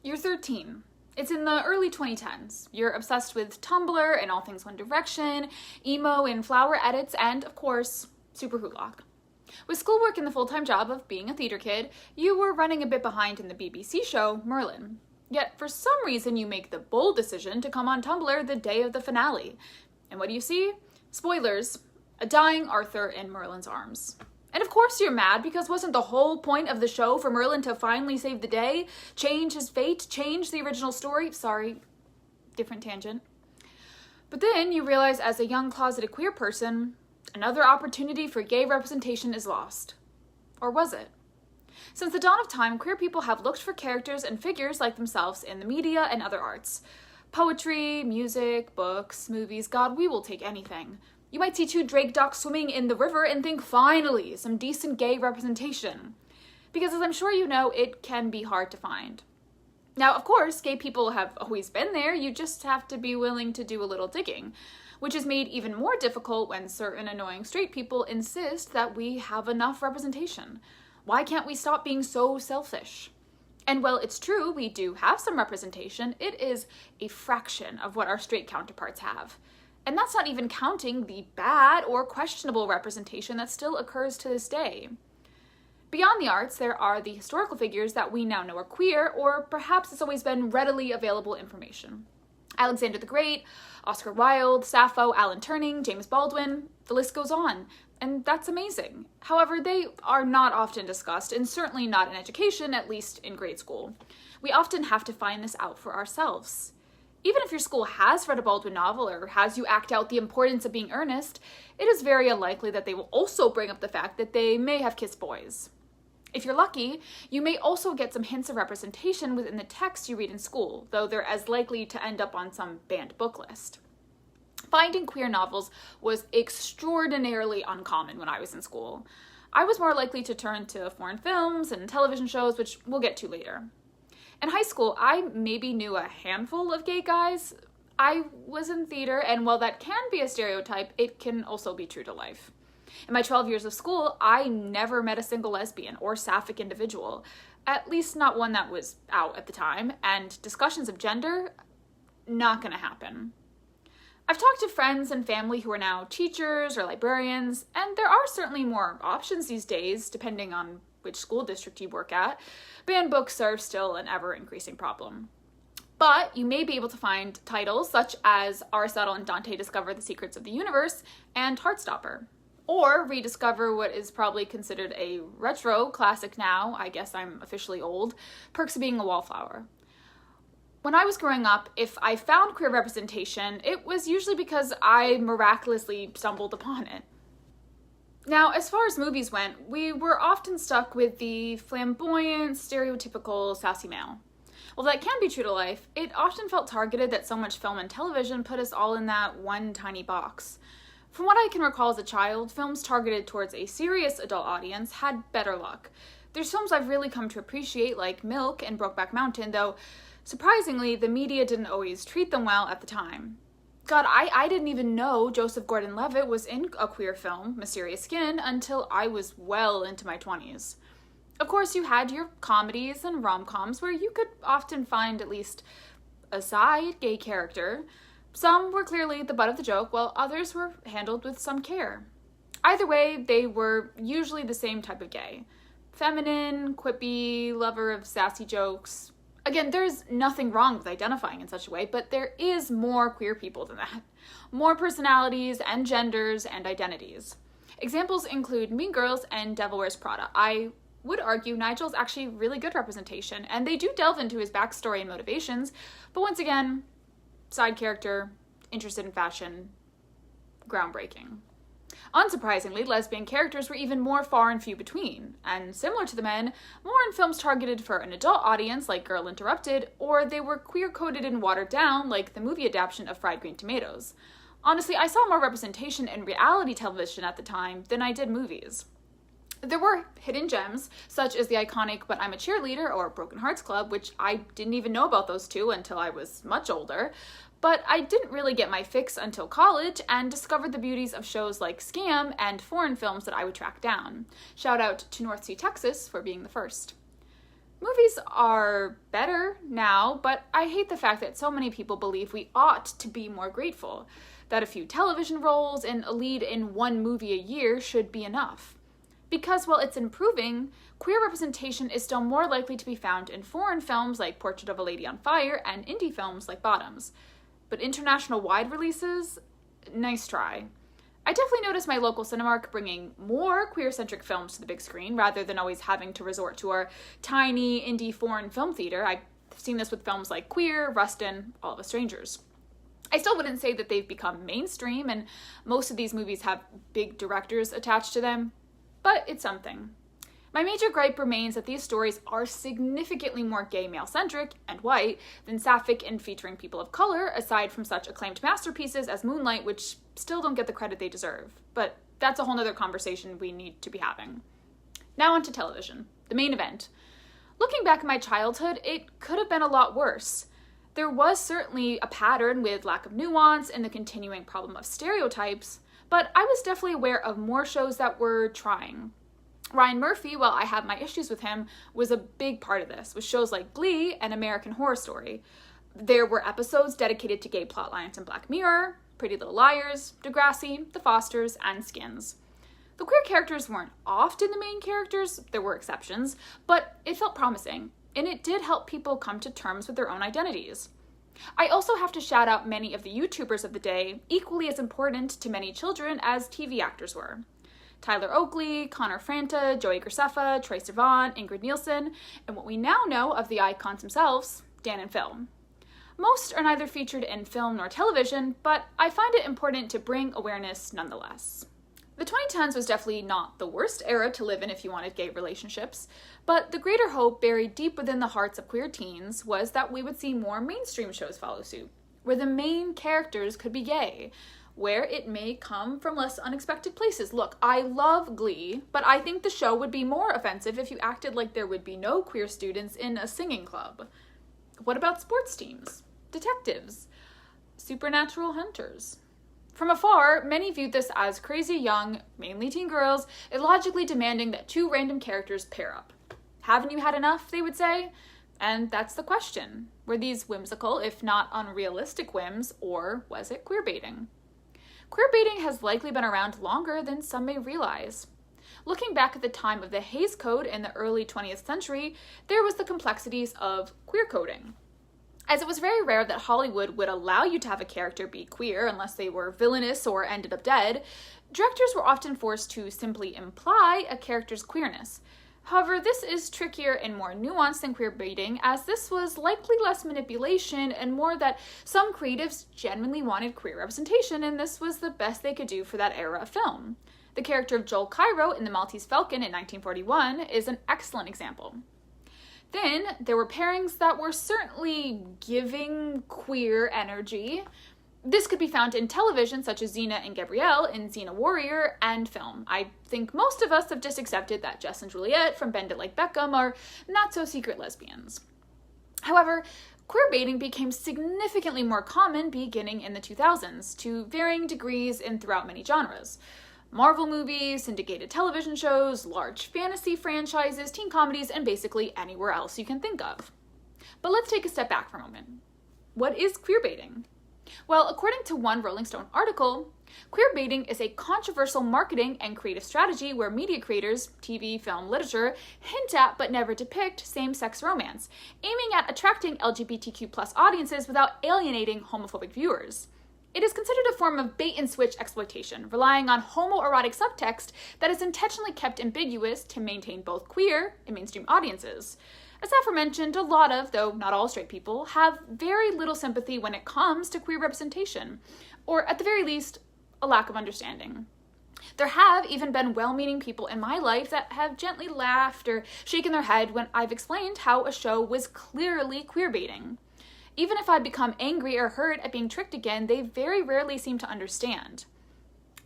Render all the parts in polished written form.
You're 13. It's in the early 2010s. You're obsessed with Tumblr and all things One Direction, emo and flower edits, and, of course, Super Johnlock. With schoolwork and the full-time job of being a theater kid, you were running a bit behind in the BBC show Merlin. Yet, for some reason, you make the bold decision to come on Tumblr the day of the finale. And what do you see? Spoilers, a dying Arthur in Merlin's arms. And of course you're mad, because wasn't the whole point of the show for Merlin to finally save the day? Change his fate? Change the original story? Sorry, different tangent. But then you realize, as a young closeted queer person, another opportunity for gay representation is lost. Or was it? Since the dawn of time, queer people have looked for characters and figures like themselves in the media and other arts. Poetry, music, books, movies, God, we will take anything. You might see two drake ducks swimming in the river and think, finally, some decent gay representation. Because as I'm sure you know, it can be hard to find. Now, of course, gay people have always been there, you just have to be willing to do a little digging, which is made even more difficult when certain annoying straight people insist that we have enough representation. Why can't we stop being so selfish? And while it's true, we do have some representation, it is a fraction of what our straight counterparts have. And that's not even counting the bad or questionable representation that still occurs to this day. Beyond the arts, there are the historical figures that we now know are queer, or perhaps it's always been readily available information. Alexander the Great, Oscar Wilde, Sappho, Alan Turing, James Baldwin, the list goes on. And that's amazing. However, they are not often discussed, and certainly not in education, at least in grade school. We often have to find this out for ourselves. Even if your school has read a Baldwin novel or has you act out the importance of being earnest, it is very unlikely that they will also bring up the fact that they may have kissed boys. If you're lucky, you may also get some hints of representation within the text you read in school, though they're as likely to end up on some banned book list. Finding queer novels was extraordinarily uncommon when I was in school. I was more likely to turn to foreign films and television shows, which we'll get to later. In high school, I maybe knew a handful of gay guys. I was in theater, and while that can be a stereotype, it can also be true to life. In my 12 years of school, I never met a single lesbian or sapphic individual, at least not one that was out at the time, and discussions of gender, not gonna happen. I've talked to friends and family who are now teachers or librarians, and there are certainly more options these days, depending on which school district you work at. Banned books are still an ever-increasing problem. But you may be able to find titles such as Aristotle and Dante Discover the Secrets of the Universe and Heartstopper. Or rediscover what is probably considered a retro classic now, I guess I'm officially old, Perks of Being a Wallflower. When I was growing up, if I found queer representation, it was usually because I miraculously stumbled upon it. Now, as far as movies went, we were often stuck with the flamboyant, stereotypical sassy male. While that can be true to life, it often felt targeted that so much film and television put us all in that one tiny box. From what I can recall as a child, films targeted towards a serious adult audience had better luck. There's films I've really come to appreciate, like Milk and Brokeback Mountain, though surprisingly, the media didn't always treat them well at the time. God, I didn't even know Joseph Gordon-Levitt was in a queer film, Mysterious Skin, until I was well into my 20s. Of course, you had your comedies and rom-coms where you could often find at least a side gay character. Some were clearly the butt of the joke, while others were handled with some care. Either way, they were usually the same type of gay. Feminine, quippy, lover of sassy jokes. Again, there's nothing wrong with identifying in such a way, but there is more queer people than that. More personalities and genders and identities. Examples include Mean Girls and Devil Wears Prada. I would argue Nigel's actually really good representation, and they do delve into his backstory and motivations, but once again, side character, interested in fashion, groundbreaking. Unsurprisingly, lesbian characters were even more far and few between, and similar to the men, more in films targeted for an adult audience like Girl Interrupted, or they were queer-coded and watered down like the movie adaptation of Fried Green Tomatoes. Honestly, I saw more representation in reality television at the time than I did movies. There were hidden gems, such as the iconic But I'm a Cheerleader or Broken Hearts Club, which I didn't even know about those two until I was much older. But I didn't really get my fix until college and discovered the beauties of shows like Scam and foreign films that I would track down. Shout out to North Sea, Texas for being the first. Movies are better now, but I hate the fact that so many people believe we ought to be more grateful, that a few television roles and a lead in one movie a year should be enough. Because while it's improving, queer representation is still more likely to be found in foreign films like Portrait of a Lady on Fire and indie films like Bottoms. But international wide releases? Nice try. I definitely noticed my local Cinemark bringing more queer-centric films to the big screen rather than always having to resort to our tiny indie foreign film theater. I've seen this with films like Queer, Rustin, All of Us Strangers. I still wouldn't say that they've become mainstream, and most of these movies have big directors attached to them, but it's something. My major gripe remains that these stories are significantly more gay male-centric and white than sapphic and featuring people of color, aside from such acclaimed masterpieces as Moonlight, which still don't get the credit they deserve. But that's a whole nother conversation we need to be having. Now onto television, the main event. Looking back at my childhood, it could have been a lot worse. There was certainly a pattern with lack of nuance and the continuing problem of stereotypes, but I was definitely aware of more shows that were trying. Ryan Murphy, while I have my issues with him, was a big part of this, with shows like Glee and American Horror Story. There were episodes dedicated to gay plotlines in Black Mirror, Pretty Little Liars, Degrassi, The Fosters, and Skins. The queer characters weren't often the main characters, there were exceptions, but it felt promising, and it did help people come to terms with their own identities. I also have to shout out many of the YouTubers of the day, equally as important to many children as TV actors were. Tyler Oakley, Connor Franta, Joey Graceffa, Troye Sivan, Ingrid Nielsen, and what we now know of the icons themselves, Dan and Phil. Most are neither featured in film nor television, but I find it important to bring awareness nonetheless. The 2010s was definitely not the worst era to live in if you wanted gay relationships, but the greater hope buried deep within the hearts of queer teens was that we would see more mainstream shows follow suit, where the main characters could be gay, where it may come from less unexpected places. Look, I love Glee, but I think the show would be more offensive if you acted like there would be no queer students in a singing club. What about sports teams, detectives, supernatural hunters? From afar, many viewed this as crazy young, mainly teen girls, illogically demanding that two random characters pair up. Haven't you had enough, they would say? And that's the question. Were these whimsical, if not unrealistic whims, or was it queerbaiting? Queerbaiting has likely been around longer than some may realize. Looking back at the time of the Hays Code in the early 20th century, there was the complexities of queer coding. As it was very rare that Hollywood would allow you to have a character be queer unless they were villainous or ended up dead, directors were often forced to simply imply a character's queerness. However, this is trickier and more nuanced than queerbaiting, as this was likely less manipulation and more that some creatives genuinely wanted queer representation, and this was the best they could do for that era of film. The character of Joel Cairo in The Maltese Falcon in 1941 is an excellent example. Then, there were pairings that were certainly giving queer energy. This could be found in television, such as Xena and Gabrielle in Xena Warrior, and film. I think most of us have just accepted that Jess and Juliet from Bend It Like Beckham are not-so-secret lesbians. However, queerbaiting became significantly more common beginning in the 2000s, to varying degrees and throughout many genres. Marvel movies, syndicated television shows, large fantasy franchises, teen comedies, and basically anywhere else you can think of. But let's take a step back for a moment. What is queerbaiting? Well, according to one Rolling Stone article, queerbaiting is a controversial marketing and creative strategy where media creators, TV, film, literature, hint at but never depict same-sex romance, aiming at attracting LGBTQ+ audiences without alienating homophobic viewers. It is considered a form of bait-and-switch exploitation, relying on homoerotic subtext that is intentionally kept ambiguous to maintain both queer and mainstream audiences. As aforementioned, a lot of, though not all straight people, have very little sympathy when it comes to queer representation, or at the very least, a lack of understanding. There have even been well-meaning people in my life that have gently laughed or shaken their head when I've explained how a show was clearly queerbaiting. Even if I become angry or hurt at being tricked again, they very rarely seem to understand.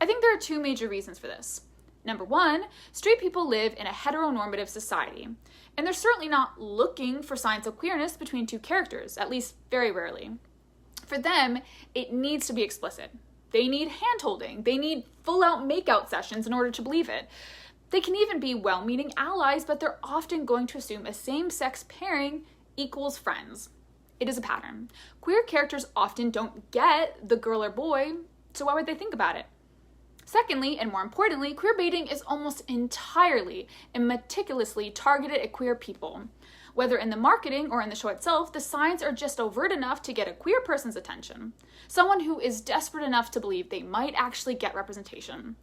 I think there are two major reasons for this. Number one, straight people live in a heteronormative society, and they're certainly not looking for signs of queerness between two characters, at least very rarely. For them, it needs to be explicit. They need hand-holding. They need full-out make-out sessions in order to believe it. They can even be well-meaning allies, but they're often going to assume a same-sex pairing equals friends. It is a pattern. Queer characters often don't get the girl or boy, so why would they think about it? Secondly, and more importantly, queerbaiting is almost entirely and meticulously targeted at queer people. Whether in the marketing or in the show itself, the signs are just overt enough to get a queer person's attention. Someone who is desperate enough to believe they might actually get representation.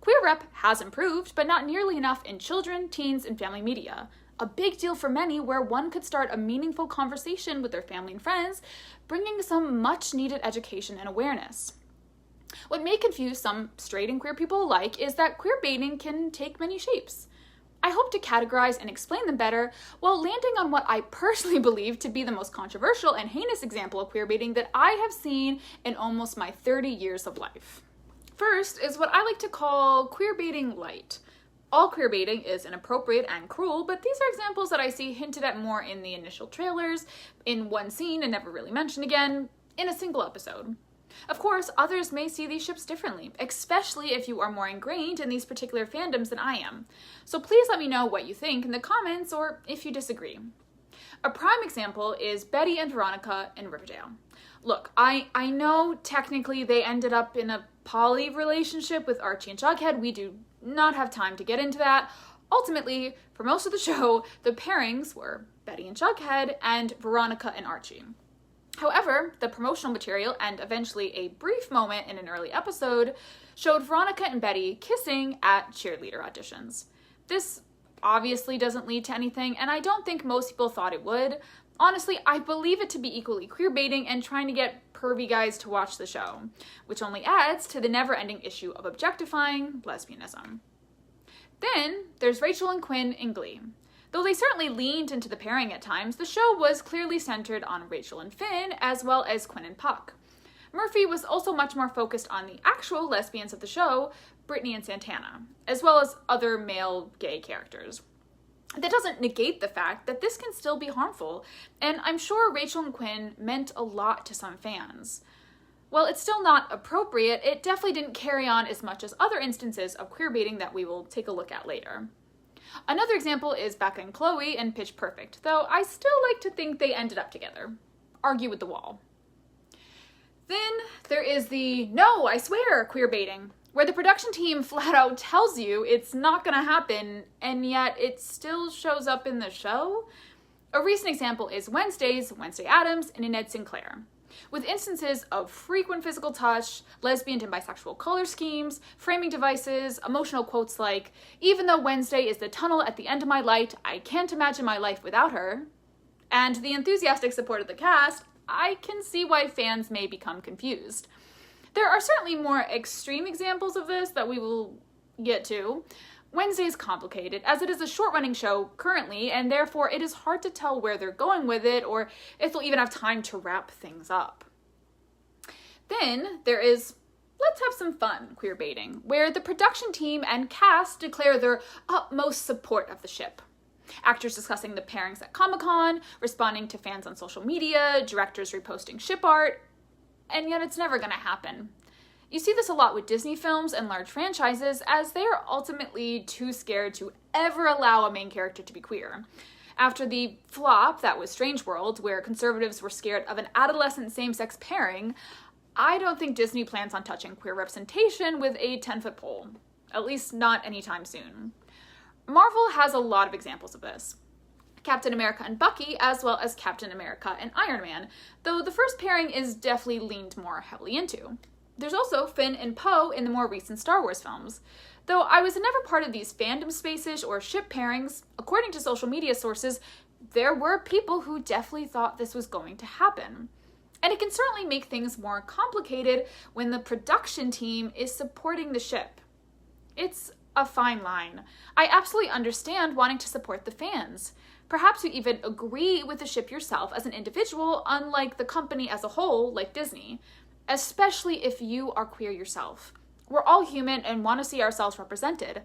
Queer rep has improved, but not nearly enough in children, teens, and family media. A big deal for many where one could start a meaningful conversation with their family and friends, bringing some much-needed education and awareness. What may confuse some straight and queer people alike is that queerbaiting can take many shapes. I hope to categorize and explain them better while landing on what I personally believe to be the most controversial and heinous example of queerbaiting that I have seen in almost my 30 years of life. First is what I like to call queerbaiting light. All queerbaiting is inappropriate and cruel, but these are examples that I see hinted at more in the initial trailers, in one scene and never really mentioned again, in a single episode. Of course, others may see these ships differently, especially if you are more ingrained in these particular fandoms than I am. So please let me know what you think in the comments or if you disagree. A prime example is Betty and Veronica in Riverdale. Look, I know technically they ended up in a poly relationship with Archie and Jughead. We do not have time to get into that. Ultimately, for most of the show, the pairings were Betty and Jughead and Veronica and Archie. However, the promotional material and eventually a brief moment in an early episode showed Veronica and Betty kissing at cheerleader auditions. This obviously doesn't lead to anything, and I don't think most people thought it would. Honestly, I believe it to be equally queerbaiting and trying to get pervy guys to watch the show, which only adds to the never-ending issue of objectifying lesbianism. Then there's Rachel and Quinn in Glee. Though they certainly leaned into the pairing at times, the show was clearly centered on Rachel and Finn, as well as Quinn and Puck. Murphy was also much more focused on the actual lesbians of the show, Brittany and Santana, as well as other male gay characters. That doesn't negate the fact that this can still be harmful, and I'm sure Rachel and Quinn meant a lot to some fans. While it's still not appropriate, it definitely didn't carry on as much as other instances of queerbaiting that we will take a look at later. Another example is Becca and Chloe in Pitch Perfect, though I still like to think they ended up together. Argue with the wall. Then there is the "no, I swear" queerbaiting, where the production team flat out tells you it's not gonna happen, and yet it still shows up in the show. A recent example is Wednesday Addams, and Annette Sinclair, with instances of frequent physical touch, lesbian and bisexual color schemes, framing devices, emotional quotes like, "Even though Wednesday is the tunnel at the end of my light, I can't imagine my life without her." And the enthusiastic support of the cast, I can see why fans may become confused. There are certainly more extreme examples of this that we will get to. Wednesday is complicated, as it is a short-running show currently, and therefore it is hard to tell where they're going with it or if they'll even have time to wrap things up. Then there is "let's have some fun" queerbaiting, where the production team and cast declare their utmost support of the ship. Actors discussing the pairings at Comic-Con, responding to fans on social media, directors reposting ship art, and yet it's never gonna happen. You see this a lot with Disney films and large franchises, as they are ultimately too scared to ever allow a main character to be queer. After the flop that was Strange World, where conservatives were scared of an adolescent same-sex pairing, I don't think Disney plans on touching queer representation with a 10-foot pole, at least not anytime soon. Marvel has a lot of examples of this. Captain America and Bucky, as well as Captain America and Iron Man, though the first pairing is definitely leaned more heavily into. There's also Finn and Poe in the more recent Star Wars films. Though I was never part of these fandom spaces or ship pairings, according to social media sources, there were people who definitely thought this was going to happen. And it can certainly make things more complicated when the production team is supporting the ship. It's a fine line. I absolutely understand wanting to support the fans. Perhaps you even agree with the ship yourself as an individual, unlike the company as a whole, like Disney, especially if you are queer yourself. We're all human and want to see ourselves represented.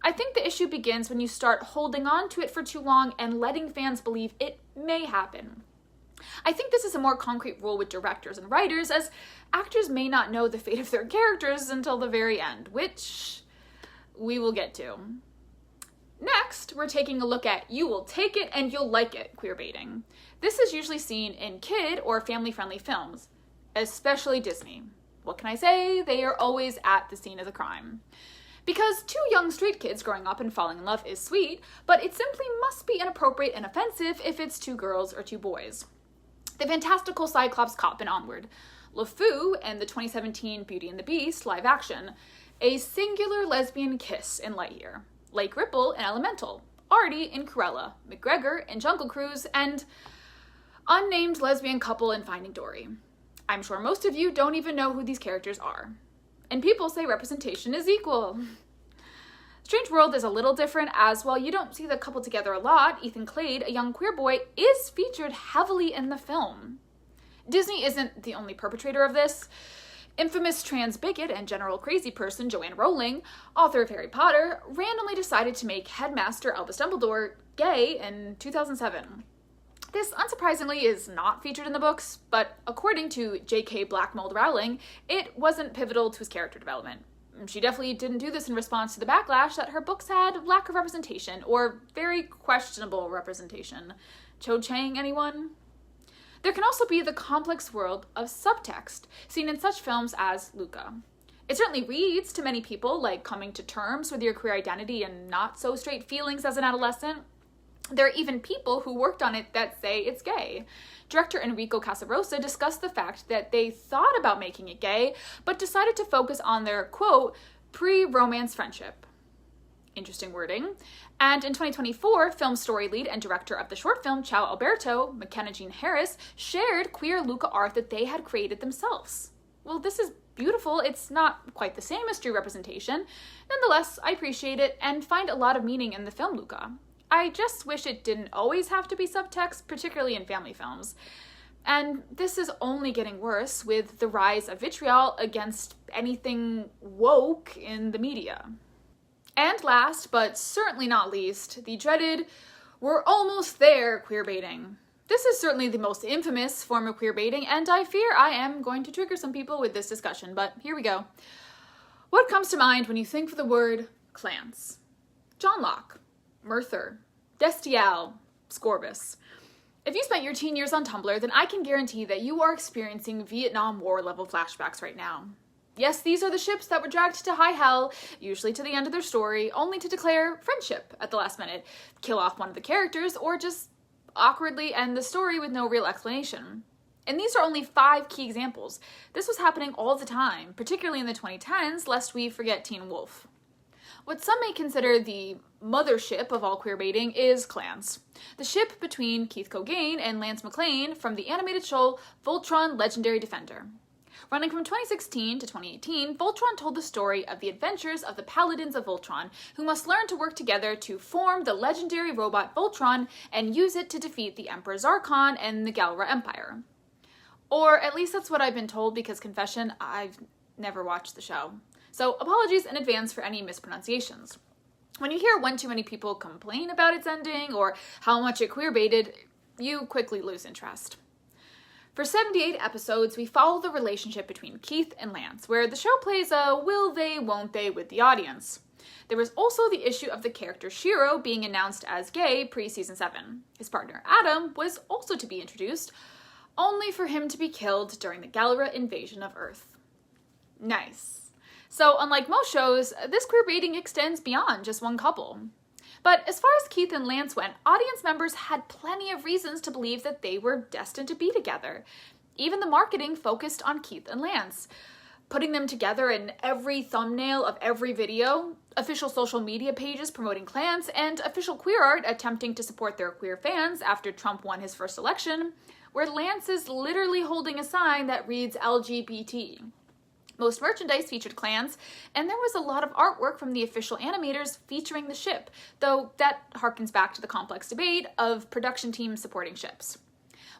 I think the issue begins when you start holding on to it for too long and letting fans believe it may happen. I think this is a more concrete rule with directors and writers, as actors may not know the fate of their characters until the very end, which we will get to. Next, we're taking a look at You Will Take It and You'll Like It queerbaiting. This is usually seen in kid or family-friendly films, especially Disney. What can I say? They are always at the scene of the crime. Because two young straight kids growing up and falling in love is sweet, but it simply must be inappropriate and offensive if it's two girls or two boys. The fantastical Cyclops cop in Onward, LeFou and the 2017 Beauty and the Beast live action, a singular lesbian kiss in Lightyear, Lake Ripple in Elemental, Artie in Cruella, McGregor in Jungle Cruise, and unnamed lesbian couple in Finding Dory. I'm sure most of you don't even know who these characters are. And people say representation is equal. Strange World is a little different, as while you don't see the couple together a lot, Ethan Clade, a young queer boy, is featured heavily in the film. Disney isn't the only perpetrator of this. Infamous trans bigot and general crazy person Joanne Rowling, author of Harry Potter, randomly decided to make Headmaster Albus Dumbledore gay in 2007. This, unsurprisingly, is not featured in the books, but according to J.K. Blackmold Rowling, it wasn't pivotal to his character development. She definitely didn't do this in response to the backlash that her books had lack of representation, or very questionable representation. Cho Chang, anyone? There can also be the complex world of subtext, seen in such films as Luca. It certainly reads to many people like coming to terms with your queer identity and not so straight feelings as an adolescent. There are even people who worked on it that say it's gay. Director Enrico Casarosa discussed the fact that they thought about making it gay, but decided to focus on their, quote, pre-romance friendship. Interesting wording. And in 2024, film story lead and director of the short film Ciao Alberto, McKenna Jean Harris, shared queer Luca art that they had created themselves. Well, this is beautiful. It's not quite the same as true representation. Nonetheless, I appreciate it and find a lot of meaning in the film Luca. I just wish it didn't always have to be subtext, particularly in family films. And this is only getting worse with the rise of vitriol against anything woke in the media. And last, but certainly not least, the dreaded, we're almost there queerbaiting. This is certainly the most infamous form of queerbaiting, and I fear I am going to trigger some people with this discussion, but here we go. What comes to mind when you think of the word clans? Johnlock, Merthyr, Destiel, Scorbus. If you spent your teen years on Tumblr, then I can guarantee that you are experiencing Vietnam War level flashbacks right now. Yes, these are the ships that were dragged to high hell, usually to the end of their story, only to declare friendship at the last minute, kill off one of the characters, or just awkwardly end the story with no real explanation. And these are only 5 key examples. This was happening all the time, particularly in the 2010s, lest we forget Teen Wolf. What some may consider the mothership of all queerbaiting is Clans, the ship between Keith Cogain and Lance McLean from the animated show Voltron Legendary Defender. Running from 2016 to 2018, Voltron told the story of the adventures of the Paladins of Voltron, who must learn to work together to form the legendary robot Voltron and use it to defeat the Emperor Zarkon and the Galra Empire. Or at least that's what I've been told, because confession, I've never watched the show. So apologies in advance for any mispronunciations. When you hear one too many people complain about its ending or how much it queerbaited, you quickly lose interest. For 78 episodes, we follow the relationship between Keith and Lance, where the show plays a will they, won't they with the audience. There was also the issue of the character Shiro being announced as gay pre-season 7. His partner Adam was also to be introduced, only for him to be killed during the Galra invasion of Earth. Nice. So unlike most shows, this queerbaiting extends beyond just one couple. But as far as Keith and Lance went, audience members had plenty of reasons to believe that they were destined to be together. Even the marketing focused on Keith and Lance, putting them together in every thumbnail of every video, official social media pages promoting clans, and official queer art attempting to support their queer fans after Trump won his first election, where Lance is literally holding a sign that reads LGBT. Most merchandise featured clans, and there was a lot of artwork from the official animators featuring the ship, though that harkens back to the complex debate of production teams supporting ships.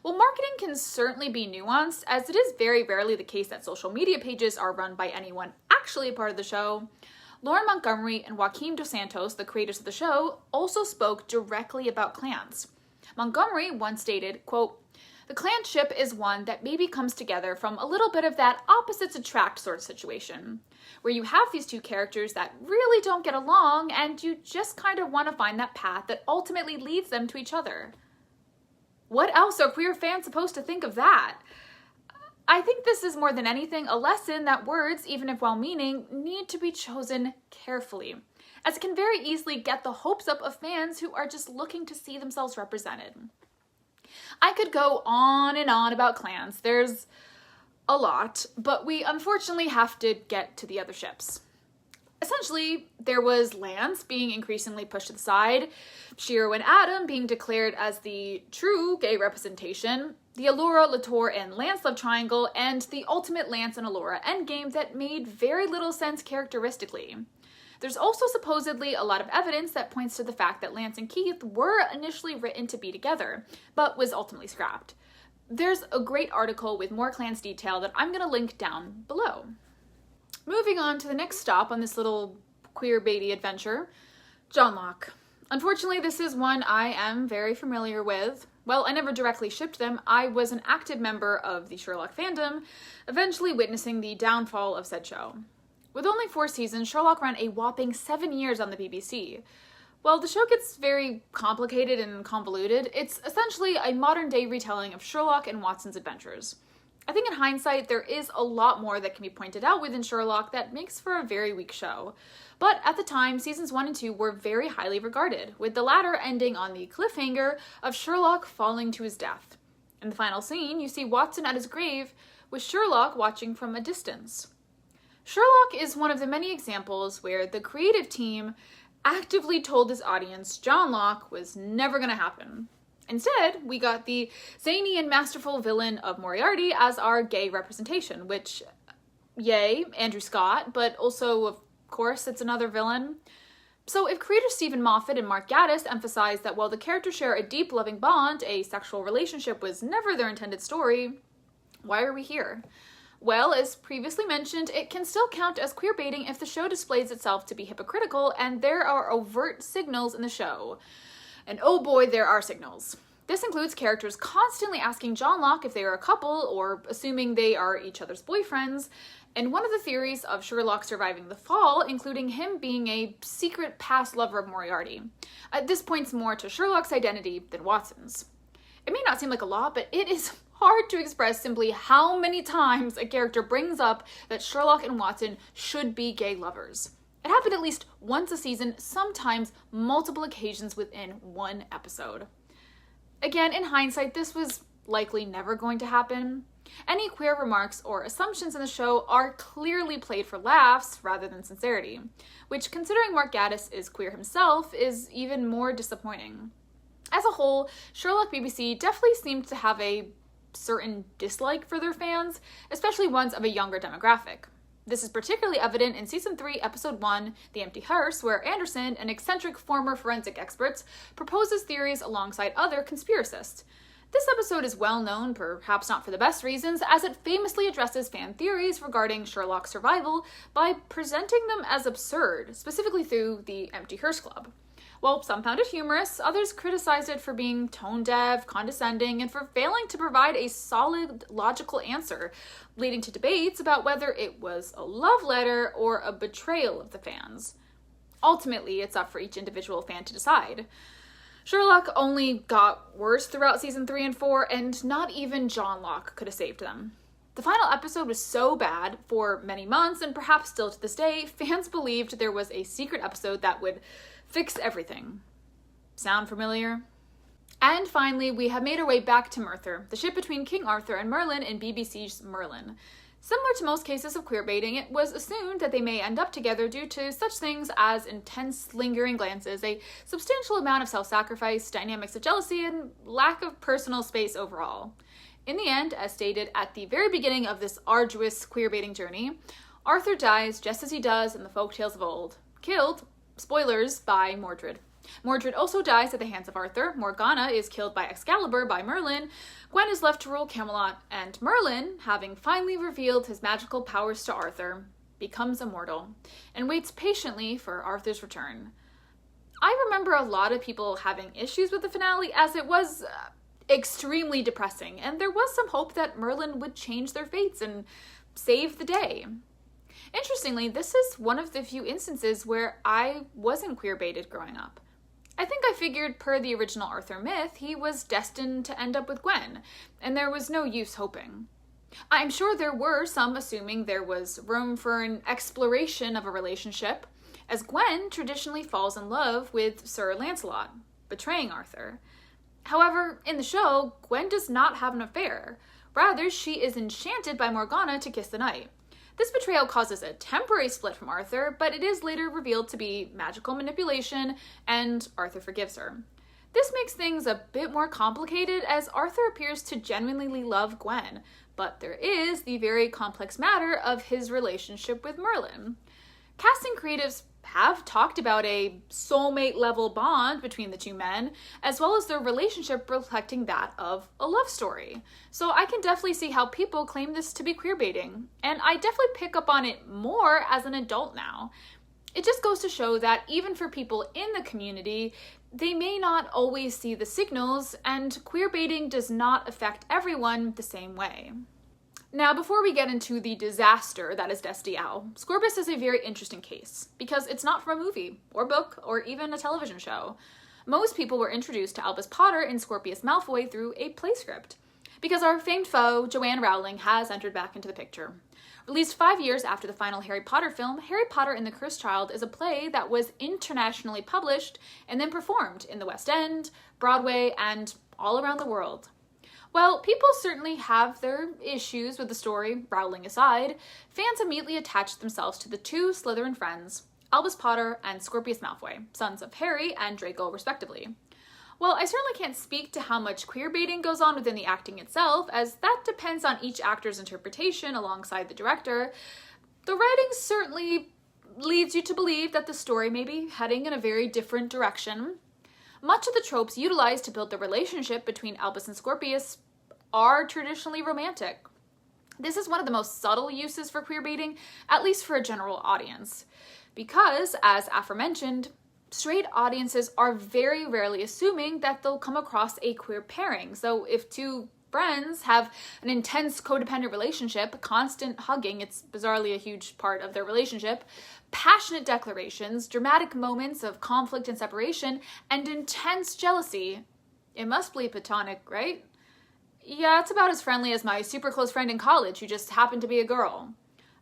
While marketing can certainly be nuanced, as it is very rarely the case that social media pages are run by anyone actually a part of the show, Lauren Montgomery and Joaquim Dos Santos, the creators of the show, also spoke directly about clans. Montgomery once stated, quote, The clanship is one that maybe comes together from a little bit of that opposites attract sort of situation, where you have these two characters that really don't get along and you just kind of want to find that path that ultimately leads them to each other. What else are queer fans supposed to think of that? I think this is more than anything a lesson that words, even if well-meaning, need to be chosen carefully, as it can very easily get the hopes up of fans who are just looking to see themselves represented. I could go on and on about clans. There's a lot, but we unfortunately have to get to the other ships. Essentially, there was Lance being increasingly pushed to the side, Shiro and Adam being declared as the true gay representation, the Allura, Latour, and Lance love triangle, and the ultimate Lance and Allura endgame that made very little sense characteristically. There's also supposedly a lot of evidence that points to the fact that Lance and Keith were initially written to be together, but was ultimately scrapped. There's a great article with more clans detail that I'm going to link down below. Moving on to the next stop on this little queerbaity adventure, Johnlock. Unfortunately, this is one I am very familiar with. While I never directly shipped them, I was an active member of the Sherlock fandom, eventually witnessing the downfall of said show. With only 4 seasons, Sherlock ran a whopping 7 years on the BBC. While the show gets very complicated and convoluted, it's essentially a modern-day retelling of Sherlock and Watson's adventures. I think in hindsight, there is a lot more that can be pointed out within Sherlock that makes for a very weak show. But at the time, seasons 1 and 2 were very highly regarded, with the latter ending on the cliffhanger of Sherlock falling to his death. In the final scene, you see Watson at his grave, with Sherlock watching from a distance. Sherlock is one of the many examples where the creative team actively told his audience Johnlock was never going to happen. Instead, we got the zany and masterful villain of Moriarty as our gay representation, which, yay, Andrew Scott, but also, of course, it's another villain. So if creators Stephen Moffat and Mark Gatiss emphasized that while the characters share a deep loving bond, a sexual relationship was never their intended story, why are we here? Well, as previously mentioned, it can still count as queerbaiting if the show displays itself to be hypocritical and there are overt signals in the show. And oh boy, there are signals. This includes characters constantly asking Johnlock if they are a couple or assuming they are each other's boyfriends, and one of the theories of Sherlock surviving the fall, including him being a secret past lover of Moriarty. This points more to Sherlock's identity than Watson's. It may not seem like a lot, but it is hard to express simply how many times a character brings up that Sherlock and Watson should be gay lovers. It happened at least once a season, sometimes multiple occasions within one episode. Again, in hindsight, this was likely never going to happen. Any queer remarks or assumptions in the show are clearly played for laughs rather than sincerity, which, considering Mark Gatiss is queer himself, is even more disappointing. As a whole, Sherlock BBC definitely seemed to have a certain dislike for their fans, especially ones of a younger demographic. This is particularly evident in Season 3, Episode 1, The Empty Hearse, where Anderson, an eccentric former forensic expert, proposes theories alongside other conspiracists. This episode is well known, perhaps not for the best reasons, as it famously addresses fan theories regarding Sherlock's survival by presenting them as absurd, specifically through the Empty Hearse Club. While some found it humorous, others criticized it for being tone-deaf, condescending, and for failing to provide a solid, logical answer, leading to debates about whether it was a love letter or a betrayal of the fans. Ultimately, it's up for each individual fan to decide. Sherlock only got worse throughout Season 3 and 4, and not even Johnlock could have saved them. The final episode was so bad, for many months, and perhaps still to this day, fans believed there was a secret episode that would fix everything. Sound familiar? And finally, we have made our way back to Merthyr, the ship between King Arthur and Merlin in BBC's Merlin. Similar to most cases of queerbaiting, it was assumed that they may end up together due to such things as intense, lingering glances, a substantial amount of self-sacrifice, dynamics of jealousy, and lack of personal space overall. In the end, as stated at the very beginning of this arduous queerbaiting journey, Arthur dies just as he does in the folktales of old, killed, spoilers, by Mordred. Mordred also dies at the hands of Arthur, Morgana is killed by Excalibur by Merlin, Gwen is left to rule Camelot, and Merlin, having finally revealed his magical powers to Arthur, becomes immortal, and waits patiently for Arthur's return. I remember a lot of people having issues with the finale, as it was extremely depressing, and there was some hope that Merlin would change their fates and save the day. Interestingly, this is one of the few instances where I wasn't queerbaited growing up. I think I figured per the original Arthur myth, he was destined to end up with Gwen, and there was no use hoping. I'm sure there were some assuming there was room for an exploration of a relationship, as Gwen traditionally falls in love with Sir Lancelot, betraying Arthur. However, in the show, Gwen does not have an affair. Rather, she is enchanted by Morgana to kiss the knight. This betrayal causes a temporary split from Arthur, but it is later revealed to be magical manipulation, and Arthur forgives her. This makes things a bit more complicated, as Arthur appears to genuinely love Gwen, but there is the very complex matter of his relationship with Merlin. Casting creatives have talked about a soulmate-level bond between the two men, as well as their relationship reflecting that of a love story. So I can definitely see how people claim this to be queerbaiting, and I definitely pick up on it more as an adult now. It just goes to show that even for people in the community, they may not always see the signals, and queerbaiting does not affect everyone the same way. Now, before we get into the disaster that is Destiel, Scorpius is a very interesting case, because it's not from a movie, or book, or even a television show. Most people were introduced to Albus Potter and Scorpius Malfoy through a play script, because our famed foe, Joanne Rowling, has entered back into the picture. Released 5 years after the final Harry Potter film, Harry Potter and the Cursed Child is a play that was internationally published and then performed in the West End, Broadway, and all around the world. While people certainly have their issues with the story, Rowling aside, fans immediately attached themselves to the two Slytherin friends, Albus Potter and Scorpius Malfoy, sons of Harry and Draco respectively. While I certainly can't speak to how much queerbaiting goes on within the acting itself, as that depends on each actor's interpretation alongside the director, the writing certainly leads you to believe that the story may be heading in a very different direction. Much of the tropes utilized to build the relationship between Albus and Scorpius are traditionally romantic. This is one of the most subtle uses for queerbaiting, at least for a general audience, because, as aforementioned, straight audiences are very rarely assuming that they'll come across a queer pairing. So if two friends have an intense codependent relationship, constant hugging, it's bizarrely a huge part of their relationship, passionate declarations, dramatic moments of conflict and separation, and intense jealousy, it must be platonic, right? Yeah, it's about as friendly as my super close friend in college who just happened to be a girl.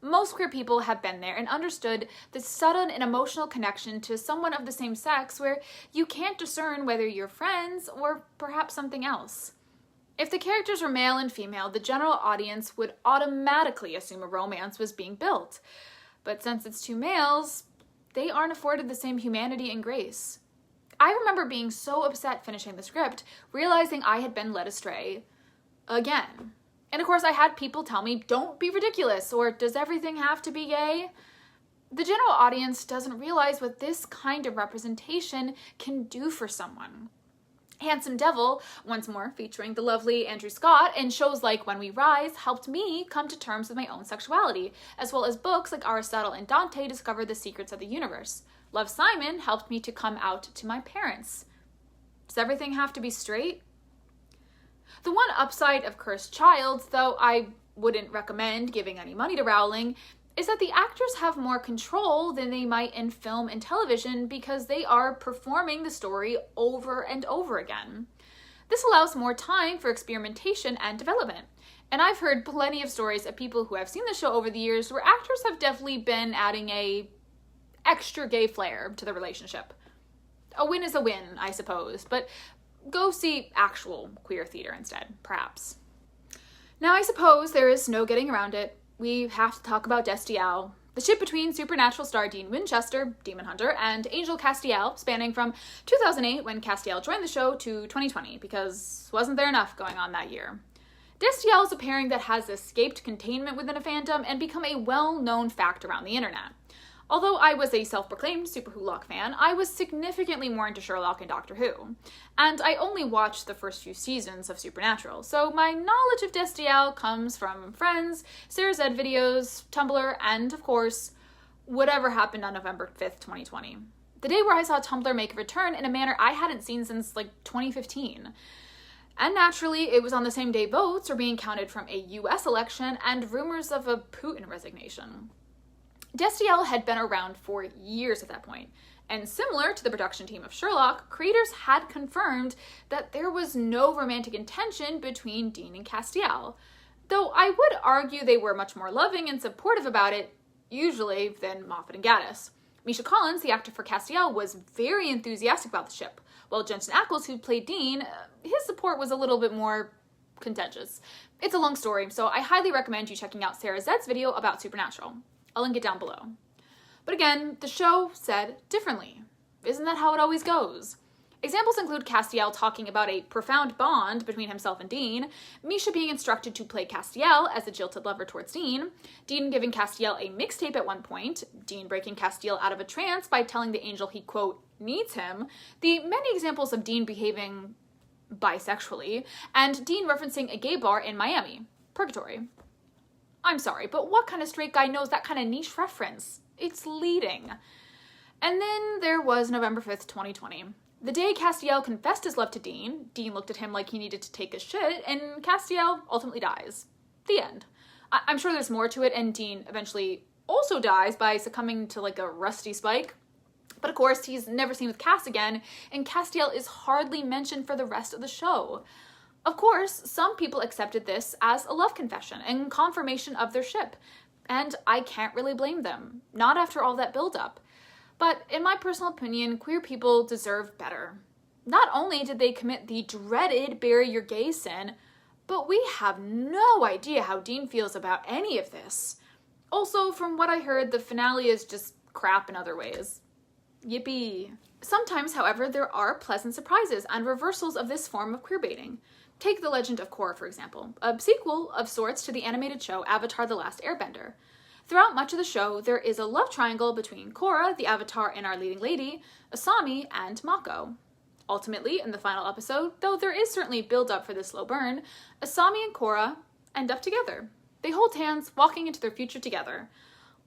Most queer people have been there and understood the sudden and emotional connection to someone of the same sex where you can't discern whether you're friends or perhaps something else. If the characters were male and female, the general audience would automatically assume a romance was being built. But since it's two males, they aren't afforded the same humanity and grace. I remember being so upset finishing the script, realizing I had been led astray again. And of course I had people tell me, don't be ridiculous, or does everything have to be gay? The general audience doesn't realize what this kind of representation can do for someone. Handsome Devil, once more featuring the lovely Andrew Scott, and shows like When We Rise helped me come to terms with my own sexuality, as well as books like Aristotle and Dante discover the secrets of the universe. Love, Simon helped me to come out to my parents. Does everything have to be straight? The one upside of Cursed Child, though I wouldn't recommend giving any money to Rowling, is that the actors have more control than they might in film and television because they are performing the story over and over again. This allows more time for experimentation and development. And I've heard plenty of stories of people who have seen the show over the years where actors have definitely been adding a extra gay flair to the relationship. A win is a win, I suppose, but go see actual queer theater instead, perhaps. Now, I suppose there is no getting around it. We have to talk about Destiel, the ship between Supernatural star Dean Winchester, Demon Hunter, and Angel Castiel, spanning from 2008, when Castiel joined the show, to 2020, because wasn't there enough going on that year. Destiel is a pairing that has escaped containment within a fandom and become a well-known fact around the internet. Although I was a self-proclaimed Super Wholock fan, I was significantly more into Sherlock and Doctor Who, and I only watched the first few seasons of Supernatural, so my knowledge of Destiel comes from friends, Sarah's Ed videos, Tumblr, and, of course, whatever happened on November 5th, 2020. The day where I saw Tumblr make a return in a manner I hadn't seen since, 2015. And naturally, it was on the same day votes were being counted from a US election and rumors of a Putin resignation. Destiel had been around for years at that point, and similar to the production team of Sherlock, creators had confirmed that there was no romantic intention between Dean and Castiel, though I would argue they were much more loving and supportive about it, usually, than Moffat and Gaddis. Misha Collins, the actor for Castiel, was very enthusiastic about the ship, while Jensen Ackles, who played Dean, his support was a little bit more contentious. It's a long story, so I highly recommend you checking out Sarah Zed's video about Supernatural. I'll link it down below. But again, the show said differently. Isn't that how it always goes? Examples include Castiel talking about a profound bond between himself and Dean, Misha being instructed to play Castiel as a jilted lover towards Dean, Dean giving Castiel a mixtape at one point, Dean breaking Castiel out of a trance by telling the angel he, quote, needs him, the many examples of Dean behaving bisexually, and Dean referencing a gay bar in Miami, Purgatory. I'm sorry, but what kind of straight guy knows that kind of niche reference? It's leading. And then there was November 5th, 2020. The day Castiel confessed his love to Dean, Dean looked at him like he needed to take a shit, and Castiel ultimately dies. The end. I'm sure there's more to it, and Dean eventually also dies by succumbing to like a rusty spike. But of course, he's never seen with Cass again, and Castiel is hardly mentioned for the rest of the show. Of course, some people accepted this as a love confession and confirmation of their ship, and I can't really blame them, not after all that build-up. But in my personal opinion, queer people deserve better. Not only did they commit the dreaded bury your gay sin, but we have no idea how Dean feels about any of this. Also, from what I heard, the finale is just crap in other ways. Yippee. Sometimes, however, there are pleasant surprises and reversals of this form of queerbaiting. Take The Legend of Korra, for example, a sequel of sorts to the animated show Avatar: The Last Airbender. Throughout much of the show, there is a love triangle between Korra, the Avatar, and our leading lady, Asami, and Mako. Ultimately, in the final episode, though there is certainly build-up for this slow burn, Asami and Korra end up together. They hold hands, walking into their future together.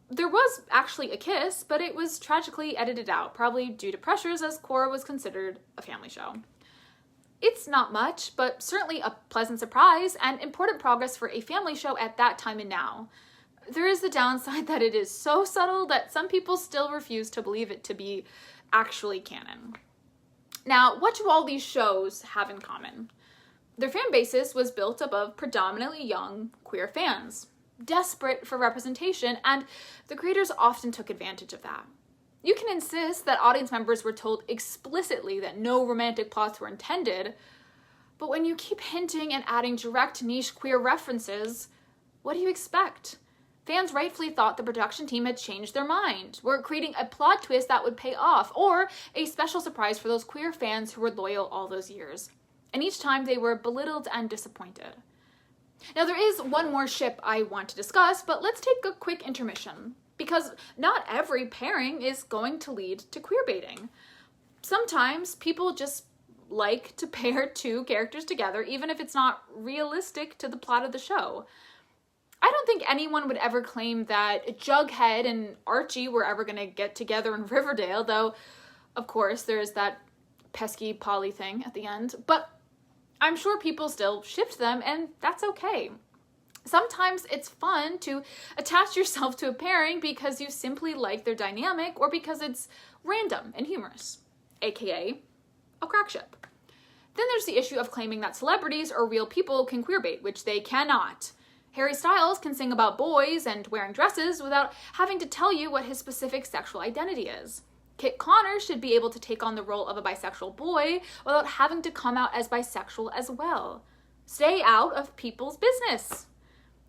There was actually a kiss, but it was tragically edited out, probably due to pressures as Korra was considered a family show. It's not much, but certainly a pleasant surprise and important progress for a family show at that time and now. There is the downside that it is so subtle that some people still refuse to believe it to be actually canon. Now, what do all these shows have in common? Their fan basis was built up of predominantly young queer fans, desperate for representation, and the creators often took advantage of that. You can insist that audience members were told explicitly that no romantic plots were intended, but when you keep hinting and adding direct niche queer references, what do you expect? Fans rightfully thought the production team had changed their mind, were creating a plot twist that would pay off, or a special surprise for those queer fans who were loyal all those years. And each time they were belittled and disappointed. Now there is one more ship I want to discuss, but let's take a quick intermission. Because not every pairing is going to lead to queerbaiting. Sometimes people just like to pair two characters together, even if it's not realistic to the plot of the show. I don't think anyone would ever claim that Jughead and Archie were ever going to get together in Riverdale, though, of course, there's that pesky Polly thing at the end. But I'm sure people still shipped them, and that's okay. Sometimes it's fun to attach yourself to a pairing because you simply like their dynamic or because it's random and humorous, aka a crack ship. Then there's the issue of claiming that celebrities or real people can queerbait, which they cannot. Harry Styles can sing about boys and wearing dresses without having to tell you what his specific sexual identity is. Kit Connor should be able to take on the role of a bisexual boy without having to come out as bisexual as well. Stay out of people's business.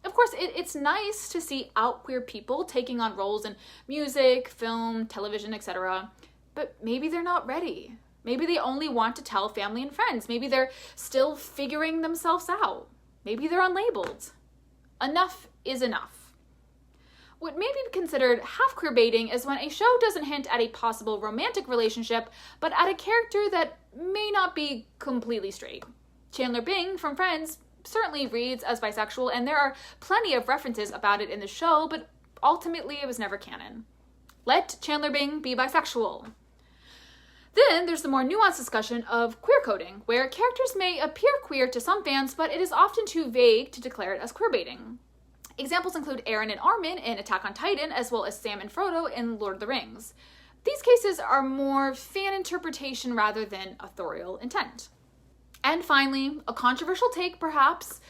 Of course, it's nice to see out queer people taking on roles in music, film, television, etc. But maybe they're not ready. Maybe they only want to tell family and friends. Maybe they're still figuring themselves out. Maybe they're unlabeled. Enough is enough. What may be considered half queerbaiting is when a show doesn't hint at a possible romantic relationship, but at a character that may not be completely straight. Chandler Bing from Friends certainly reads as bisexual, and there are plenty of references about it in the show, but ultimately it was never canon. Let Chandler Bing be bisexual. Then there's the more nuanced discussion of queer coding, where characters may appear queer to some fans, but it is often too vague to declare it as queerbaiting. Examples include Aaron and Armin in Attack on Titan, as well as Sam and Frodo in Lord of the Rings. These cases are more fan interpretation rather than authorial intent. And finally, a controversial take perhaps,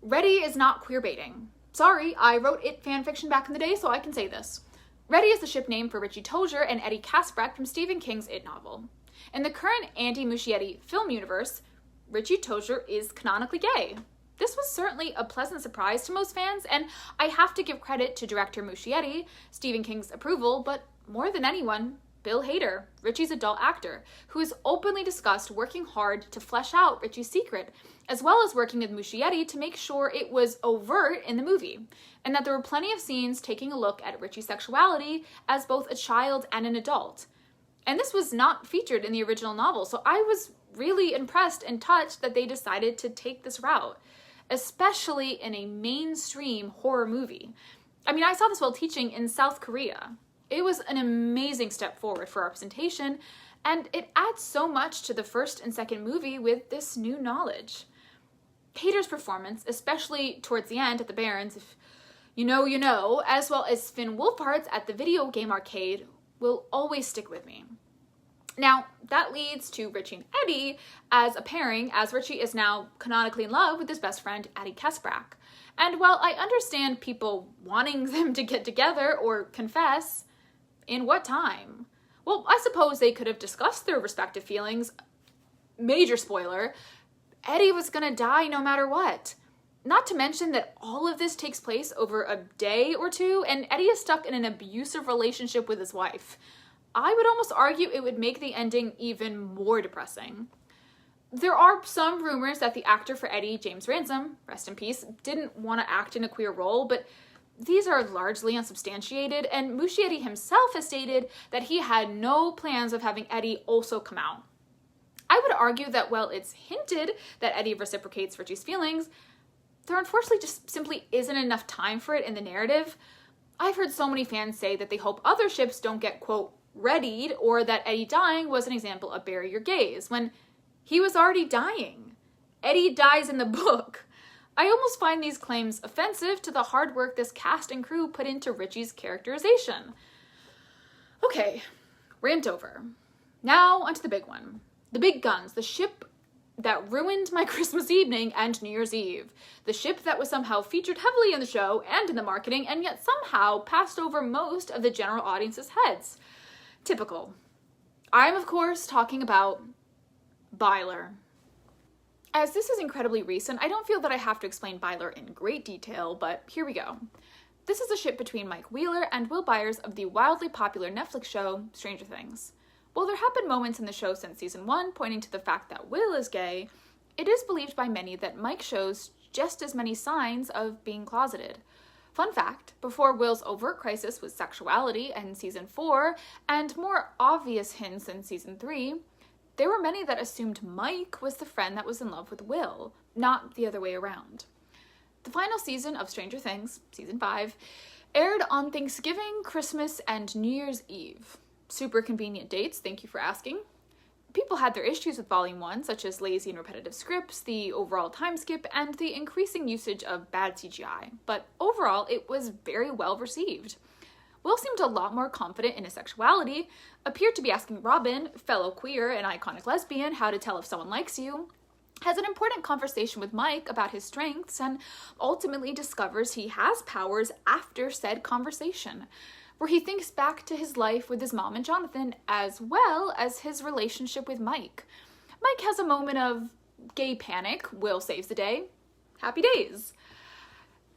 Reddy is not queerbaiting. Sorry, I wrote It fanfiction back in the day, so I can say this. Reddy is the ship name for Richie Tozier and Eddie Kaspbrak from Stephen King's It novel. In the current Andy Muschietti film universe, Richie Tozier is canonically gay. This was certainly a pleasant surprise to most fans, and I have to give credit to director Muschietti, Stephen King's approval, but more than anyone, Bill Hader, Richie's adult actor, who has openly discussed working hard to flesh out Richie's secret, as well as working with Muschietti to make sure it was overt in the movie, and that there were plenty of scenes taking a look at Richie's sexuality as both a child and an adult. And this was not featured in the original novel, so I was really impressed and touched that they decided to take this route, especially in a mainstream horror movie. I mean, I saw this while teaching in South Korea. It was an amazing step forward for representation, and it adds so much to the first and second movie with this new knowledge. Hader's performance, especially towards the end at the Barrens, if you know, you know, as well as Finn Wolfhard's at the video game arcade, will always stick with me. Now, that leads to Richie and Eddie as a pairing, as Richie is now canonically in love with his best friend, Eddie Kaspbrak. And while I understand people wanting them to get together or confess, in what time? Well, I suppose they could have discussed their respective feelings. Major spoiler, Eddie was gonna die no matter what. Not to mention that all of this takes place over a day or two, and Eddie is stuck in an abusive relationship with his wife. I would almost argue it would make the ending even more depressing. There are some rumors that the actor for Eddie, James Ransom, rest in peace, didn't want to act in a queer role, but these are largely unsubstantiated, and Muschietti himself has stated that he had no plans of having Eddie also come out. I would argue that while it's hinted that Eddie reciprocates Richie's feelings, there unfortunately just simply isn't enough time for it in the narrative. I've heard so many fans say that they hope other ships don't get, quote, readied, or that Eddie dying was an example of bury your gays, when he was already dying. Eddie dies in the book. I almost find these claims offensive to the hard work this cast and crew put into Richie's characterization. Okay, rant over. Now onto the big one. The big guns, the ship that ruined my Christmas evening and New Year's Eve. The ship that was somehow featured heavily in the show and in the marketing, and yet somehow passed over most of the general audience's heads. Typical. I'm, of course, talking about Byler. As this is incredibly recent, I don't feel that I have to explain Byler in great detail, but here we go. This is a ship between Mike Wheeler and Will Byers of the wildly popular Netflix show Stranger Things. While there have been moments in the show since season 1 pointing to the fact that Will is gay, it is believed by many that Mike shows just as many signs of being closeted. Fun fact, before Will's overt crisis with sexuality in season 4, and more obvious hints in season 3, there were many that assumed Mike was the friend that was in love with Will, not the other way around. The final season of Stranger Things, season 5, aired on Thanksgiving, Christmas, and New Year's Eve. Super convenient dates, thank you for asking. People had their issues with Volume 1, such as lazy and repetitive scripts, the overall time skip, and the increasing usage of bad CGI, but overall it was very well received. Will seemed a lot more confident in his sexuality, appeared to be asking Robin, fellow queer and iconic lesbian, how to tell if someone likes you, has an important conversation with Mike about his strengths, and ultimately discovers he has powers after said conversation, where he thinks back to his life with his mom and Jonathan, as well as his relationship with Mike. Mike has a moment of gay panic, Will saves the day, happy days.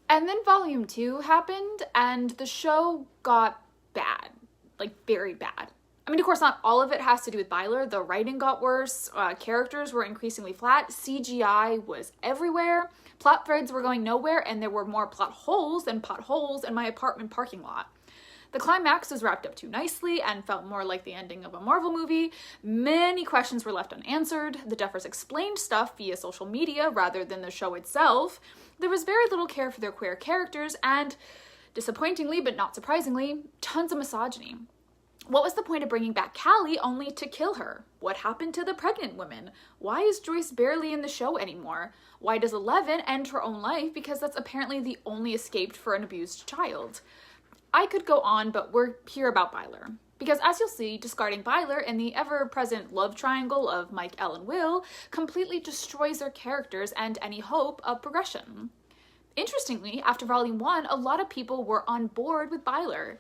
And then Volume 2 happened, and the show got bad, like very bad. I mean, of course, not all of it has to do with Byler. The writing got worse, characters were increasingly flat, CGI was everywhere, plot threads were going nowhere, and there were more plot holes than potholes in my apartment parking lot. The climax was wrapped up too nicely and felt more like the ending of a Marvel movie. Many questions were left unanswered. The Duffers explained stuff via social media rather than the show itself. There was very little care for their queer characters and, disappointingly but not surprisingly, tons of misogyny. What was the point of bringing back Callie only to kill her? What happened to the pregnant women? Why is Joyce barely in the show anymore? Why does Eleven end her own life because that's apparently the only escape for an abused child? I could go on, but we're here about Byler. Because as you'll see, discarding Byler in the ever-present love triangle of Mike, Elle, and Will completely destroys their characters and any hope of progression. Interestingly, after Volume 1, a lot of people were on board with Byler.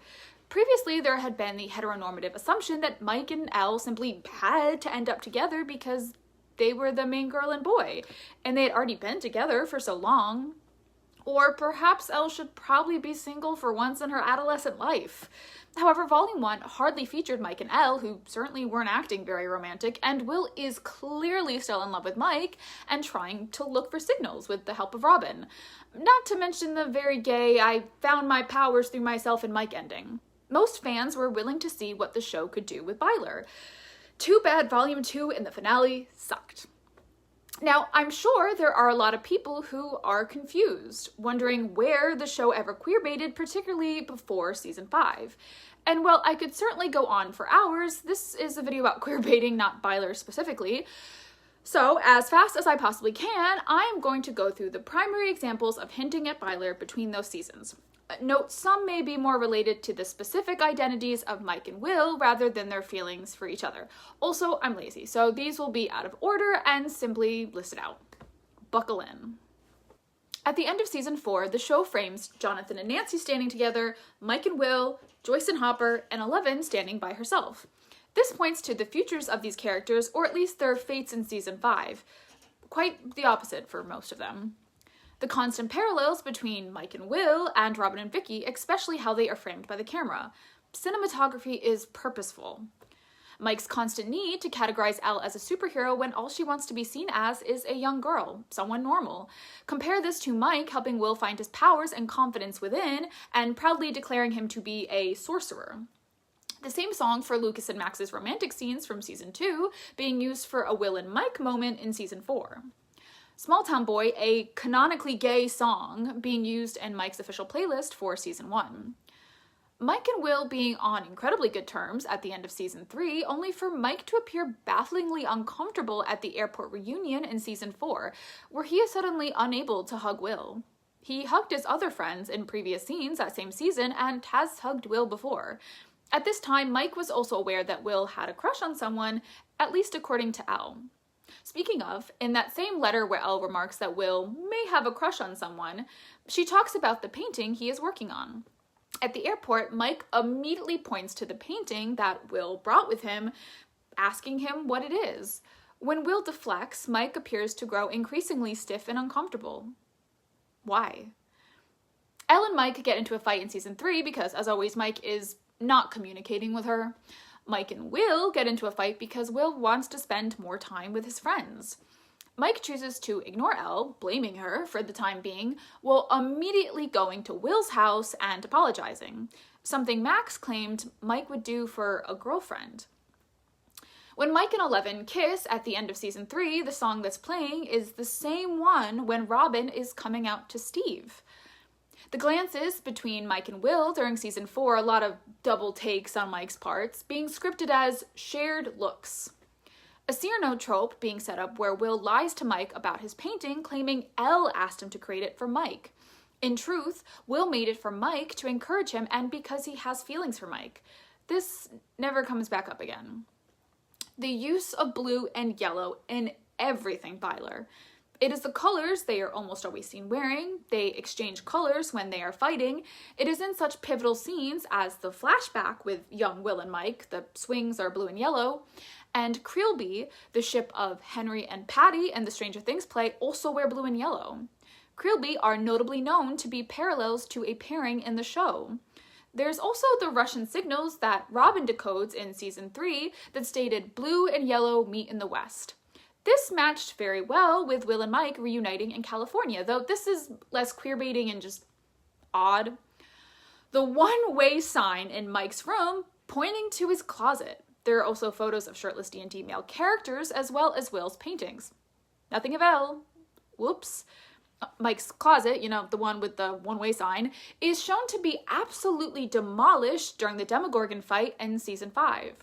Previously, there had been the heteronormative assumption that Mike and Elle simply had to end up together because they were the main girl and boy, and they had already been together for so long. Or perhaps Elle should probably be single for once in her adolescent life. However, Volume 1 hardly featured Mike and Elle, who certainly weren't acting very romantic, and Will is clearly still in love with Mike and trying to look for signals with the help of Robin. Not to mention the very gay, I found my powers through myself and Mike ending. Most fans were willing to see what the show could do with Byler. Too bad Volume 2 and the finale sucked. Now, I'm sure there are a lot of people who are confused, wondering where the show ever queerbaited, particularly before Season 5. And while I could certainly go on for hours, this is a video about queerbaiting, not Byler specifically. So, as fast as I possibly can, I'm going to go through the primary examples of hinting at Byler between those seasons. Note, some may be more related to the specific identities of Mike and Will rather than their feelings for each other. Also, I'm lazy, so these will be out of order and simply listed out. Buckle in. At the end of Season 4, the show frames Jonathan and Nancy standing together, Mike and Will, Joyce and Hopper, and Eleven standing by herself. This points to the futures of these characters, or at least their fates in Season 5. Quite the opposite for most of them. The constant parallels between Mike and Will and Robin and Vicky, especially how they are framed by the camera. Cinematography is purposeful. Mike's constant need to categorize Elle as a superhero when all she wants to be seen as is a young girl, someone normal. Compare this to Mike helping Will find his powers and confidence within, and proudly declaring him to be a sorcerer. The same song for Lucas and Max's romantic scenes from Season 2 being used for a Will and Mike moment in Season 4. Small Town Boy, a canonically gay song being used in Mike's official playlist for Season 1. Mike and Will being on incredibly good terms at the end of Season 3, only for Mike to appear bafflingly uncomfortable at the airport reunion in Season 4, where he is suddenly unable to hug Will. He hugged his other friends in previous scenes that same season and has hugged Will before. At this time, Mike was also aware that Will had a crush on someone, at least according to Elle. Speaking of, in that same letter where Elle remarks that Will may have a crush on someone, she talks about the painting he is working on. At the airport, Mike immediately points to the painting that Will brought with him, asking him what it is. When Will deflects, Mike appears to grow increasingly stiff and uncomfortable. Why? Elle and Mike get into a fight in Season 3 because, as always, Mike is not communicating with her. Mike and Will get into a fight because Will wants to spend more time with his friends. Mike chooses to ignore Elle, blaming her for the time being, while immediately going to Will's house and apologizing, something Max claimed Mike would do for a girlfriend. When Mike and Eleven kiss at the end of Season 3, the song that's playing is the same one when Robin is coming out to Steve. The glances between Mike and Will during Season 4, a lot of double takes on Mike's parts, being scripted as shared looks. A Cyrano trope being set up where Will lies to Mike about his painting, claiming Elle asked him to create it for Mike. In truth, Will made it for Mike to encourage him and because he has feelings for Mike. This never comes back up again. The use of blue and yellow in everything Byler. It is the colors they are almost always seen wearing. They exchange colors when they are fighting. It is in such pivotal scenes as the flashback with young Will and Mike, the swings are blue and yellow, and Creelby, the ship of Henry and Patty and the Stranger Things play, also wear blue and yellow. Creelby are notably known to be parallels to a pairing in the show. There's also the Russian signals that Robin decodes in Season 3 that stated blue and yellow meet in the west. This matched very well with Will and Mike reuniting in California, though this is less queerbaiting and just odd. The one-way sign in Mike's room pointing to his closet. There are also photos of shirtless D&D male characters as well as Will's paintings. Nothing of Elle. Whoops. Mike's closet, the one with the one-way sign, is shown to be absolutely demolished during the Demogorgon fight in season 5.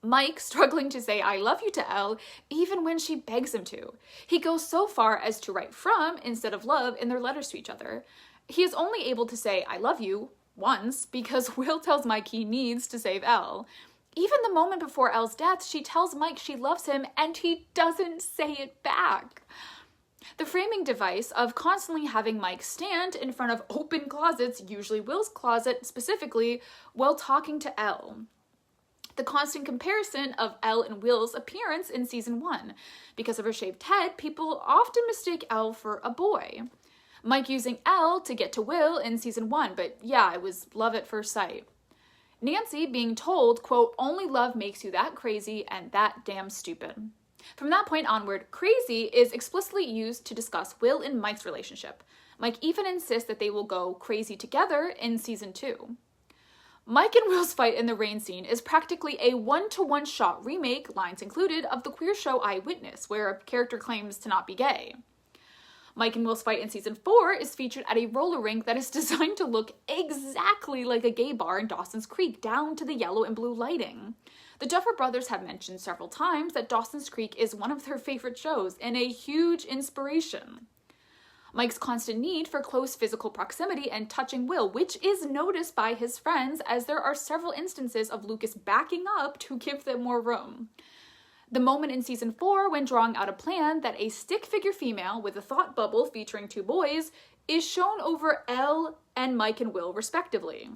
Mike struggling to say I love you to Elle even when she begs him to. He goes so far as to write from instead of love in their letters to each other. He is only able to say I love you once because Will tells Mike he needs to save Elle. Even the moment before Elle's death, she tells Mike she loves him and he doesn't say it back. The framing device of constantly having Mike stand in front of open closets, usually Will's closet specifically, while talking to Elle. The constant comparison of Elle and Will's appearance in season 1. Because of her shaved head, people often mistake Elle for a boy. Mike using Elle to get to Will in season 1, but yeah, it was love at first sight. Nancy being told, quote, only love makes you that crazy and that damn stupid. From that point onward, crazy is explicitly used to discuss Will and Mike's relationship. Mike even insists that they will go crazy together in season 2. Mike and Will's fight in the rain scene is practically a one-to-one shot remake, lines included, of the queer show Eyewitness, where a character claims to not be gay. Mike and Will's fight in season 4 is featured at a roller rink that is designed to look exactly like a gay bar in Dawson's Creek, down to the yellow and blue lighting. The Duffer Brothers have mentioned several times that Dawson's Creek is one of their favorite shows and a huge inspiration. Mike's constant need for close physical proximity and touching Will, which is noticed by his friends as there are several instances of Lucas backing up to give them more room. The moment in season 4 when drawing out a plan that a stick figure female with a thought bubble featuring 2 boys is shown over Elle and Mike and Will respectively.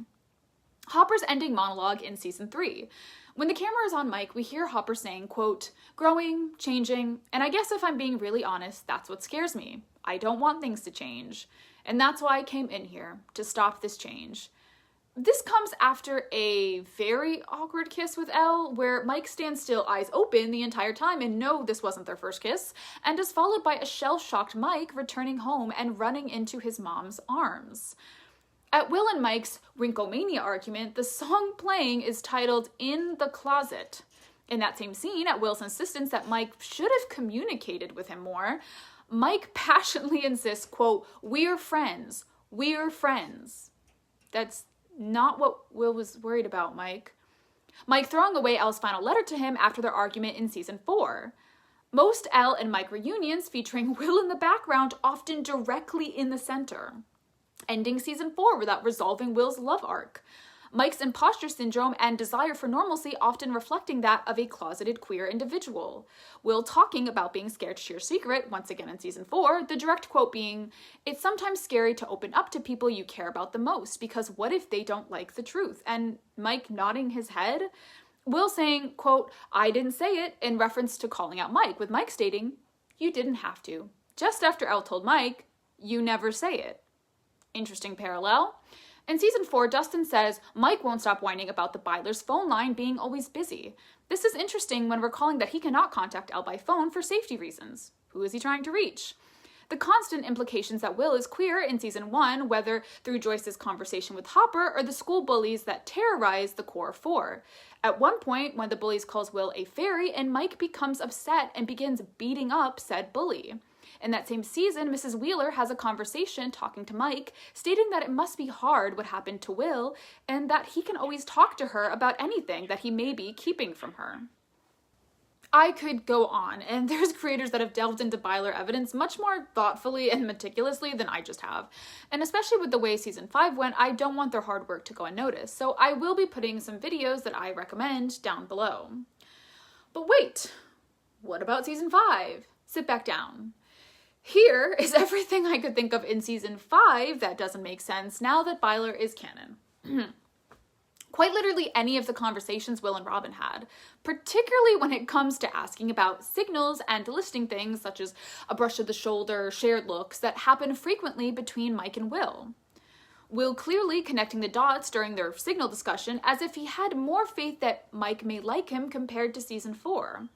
Hopper's ending monologue in season 3. When the camera is on Mike, we hear Hopper saying, quote, growing, changing, and I guess if I'm being really honest, that's what scares me. I don't want things to change. And that's why I came in here, to stop this change. This comes after a very awkward kiss with Elle, where Mike stands still, eyes open the entire time, and no, this wasn't their first kiss, and is followed by a shell-shocked Mike returning home and running into his mom's arms. At Will and Mike's Wrinkomania argument, the song playing is titled In the Closet. In that same scene, at Will's insistence that Mike should have communicated with him more, Mike passionately insists, quote, we're friends. We're friends. That's not what Will was worried about, Mike. Mike throwing away Elle's final letter to him after their argument in season 4. Most Elle and Mike reunions featuring Will in the background, often directly in the center. Ending season 4 without resolving Will's love arc. Mike's imposter syndrome and desire for normalcy often reflecting that of a closeted queer individual. Will talking about being scared to share a secret, once again in season 4, the direct quote being, it's sometimes scary to open up to people you care about the most, because what if they don't like the truth? And Mike nodding his head. Will saying, quote, I didn't say it, in reference to calling out Mike, with Mike stating, you didn't have to. Just after Elle told Mike, you never say it. Interesting parallel. In season 4, Dustin says Mike won't stop whining about the Byler's phone line being always busy. This is interesting when recalling that he cannot contact Elle by phone for safety reasons. Who is he trying to reach? The constant implications that Will is queer in season 1, whether through Joyce's conversation with Hopper or the school bullies that terrorize the core 4. At one point, one of the bullies calls Will a fairy, and Mike becomes upset and begins beating up said bully. In that same season, Mrs. Wheeler has a conversation talking to Mike, stating that it must be hard what happened to Will, and that he can always talk to her about anything that he may be keeping from her. I could go on, and there's creators that have delved into Byler evidence much more thoughtfully and meticulously than I just have. And especially with the way season 5 went, I don't want their hard work to go unnoticed, so I will be putting some videos that I recommend down below. But wait, what about season 5? Sit back down. Here is everything I could think of in season 5 that doesn't make sense now that Byler is canon. Quite literally any of the conversations Will and Robin had, particularly when it comes to asking about signals and listing things such as a brush of the shoulder, shared looks that happen frequently between Mike and Will. Will clearly connecting the dots during their signal discussion as if he had more faith that Mike may like him compared to season 4.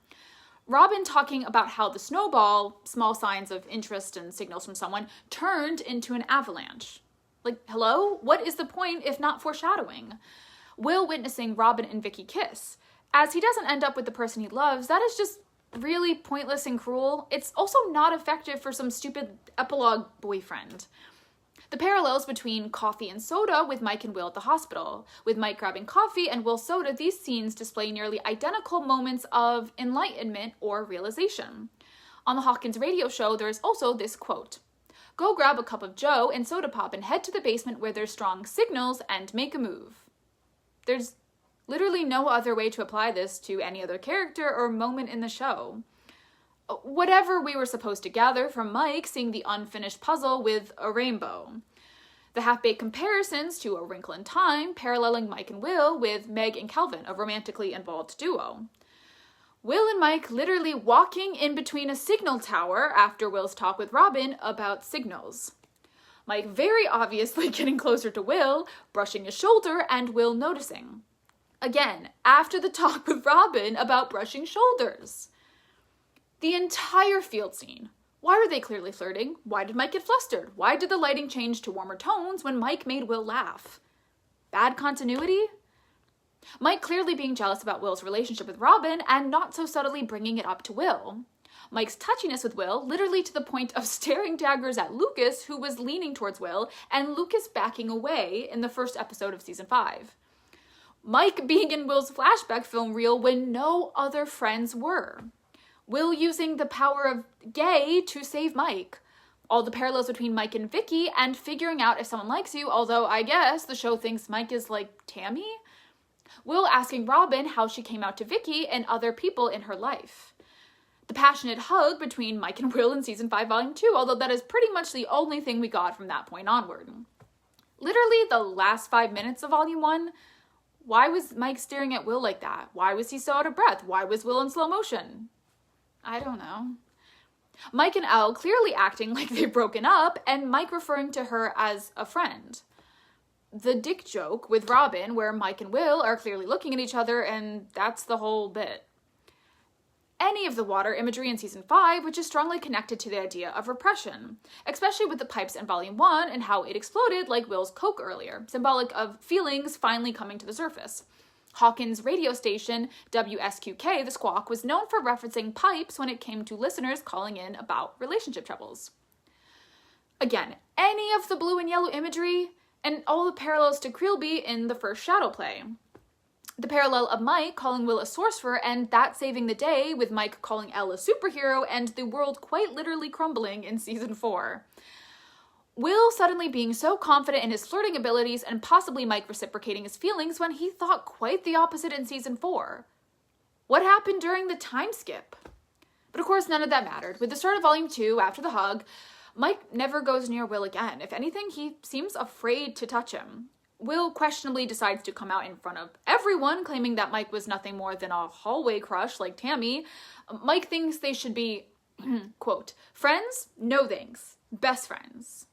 Robin talking about how the snowball, small signs of interest and signals from someone, turned into an avalanche. Like, hello? What is the point if not foreshadowing? Will witnessing Robin and Vicky kiss. As he doesn't end up with the person he loves, that is just really pointless and cruel, it's also not effective for some stupid epilogue boyfriend. The parallels between coffee and soda with Mike and Will at the hospital. With Mike grabbing coffee and Will soda, these scenes display nearly identical moments of enlightenment or realization. On the Hawkins radio show, there is also this quote, "Go grab a cup of Joe and soda pop and head to the basement where there's strong signals and make a move." There's literally no other way to apply this to any other character or moment in the show. Whatever we were supposed to gather from Mike seeing the unfinished puzzle with a rainbow. The half-baked comparisons to A Wrinkle in Time paralleling Mike and Will with Meg and Calvin, a romantically involved duo. Will and Mike literally walking in between a signal tower after Will's talk with Robin about signals. Mike very obviously getting closer to Will, brushing his shoulder, and Will noticing. Again, after the talk with Robin about brushing shoulders. The entire field scene. Why were they clearly flirting? Why did Mike get flustered? Why did the lighting change to warmer tones when Mike made Will laugh? Bad continuity? Mike clearly being jealous about Will's relationship with Robin and not so subtly bringing it up to Will. Mike's touchiness with Will, literally to the point of staring daggers at Lucas, who was leaning towards Will, and Lucas backing away in the first episode of season 5. Mike being in Will's flashback film reel when no other friends were. Will using the power of gay to save Mike. All the parallels between Mike and Vicky and figuring out if someone likes you, although I guess the show thinks Mike is like Tammy. Will asking Robin how she came out to Vicky and other people in her life. The passionate hug between Mike and Will in season 5, volume 2, although that is pretty much the only thing we got from that point onward. Literally the last 5 minutes of volume 1, why was Mike staring at Will like that? Why was he so out of breath? Why was Will in slow motion? I don't know. Mike and Elle clearly acting like they've broken up, and Mike referring to her as a friend. The dick joke with Robin, where Mike and Will are clearly looking at each other, and that's the whole bit. Any of the water imagery in season 5, which is strongly connected to the idea of repression, especially with the pipes in volume 1 and how it exploded like Will's Coke earlier, symbolic of feelings finally coming to the surface. Hawkins' radio station, WSQK, The Squawk, was known for referencing pipes when it came to listeners calling in about relationship troubles. Again, any of the blue and yellow imagery, and all the parallels to Queerbaiting in the first Shadow play. The parallel of Mike calling Will a sorcerer and that saving the day with Mike calling Elle a superhero and the world quite literally crumbling in season 4. Will suddenly being so confident in his flirting abilities and possibly Mike reciprocating his feelings when he thought quite the opposite in season 4. What happened during the time skip? But of course none of that mattered. With the start of volume 2, after the hug, Mike never goes near Will again. If anything, he seems afraid to touch him. Will questionably decides to come out in front of everyone, claiming that Mike was nothing more than a hallway crush like Tammy. Mike thinks they should be, quote, friends? No thanks. Best friends.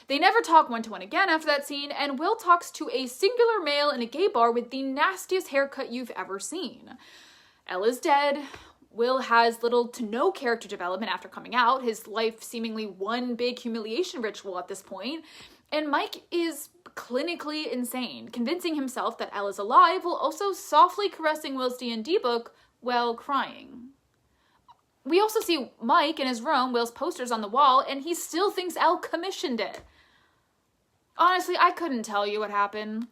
They never talk one-to-one again after that scene, and Will talks to a singular male in a gay bar with the nastiest haircut you've ever seen. Elle is dead. Will has little to no character development after coming out, his life seemingly one big humiliation ritual at this point, and Mike is clinically insane, convincing himself that Elle is alive while also softly caressing Will's D&D book while crying. We also see Mike in his room, Will's posters on the wall, and he still thinks Elle commissioned it. Honestly, I couldn't tell you what happened.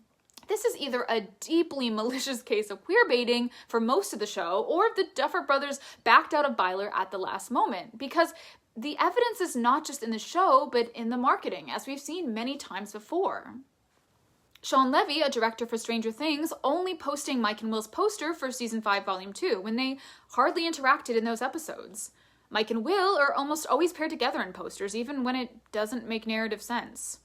This is either a deeply malicious case of queerbaiting for most of the show, or the Duffer Brothers backed out of Byler at the last moment, because the evidence is not just in the show, but in the marketing, as we've seen many times before. Sean Levy, a director for Stranger Things, only posting Mike and Will's poster for season 5, volume 2, when they hardly interacted in those episodes. Mike and Will are almost always paired together in posters, even when it doesn't make narrative sense.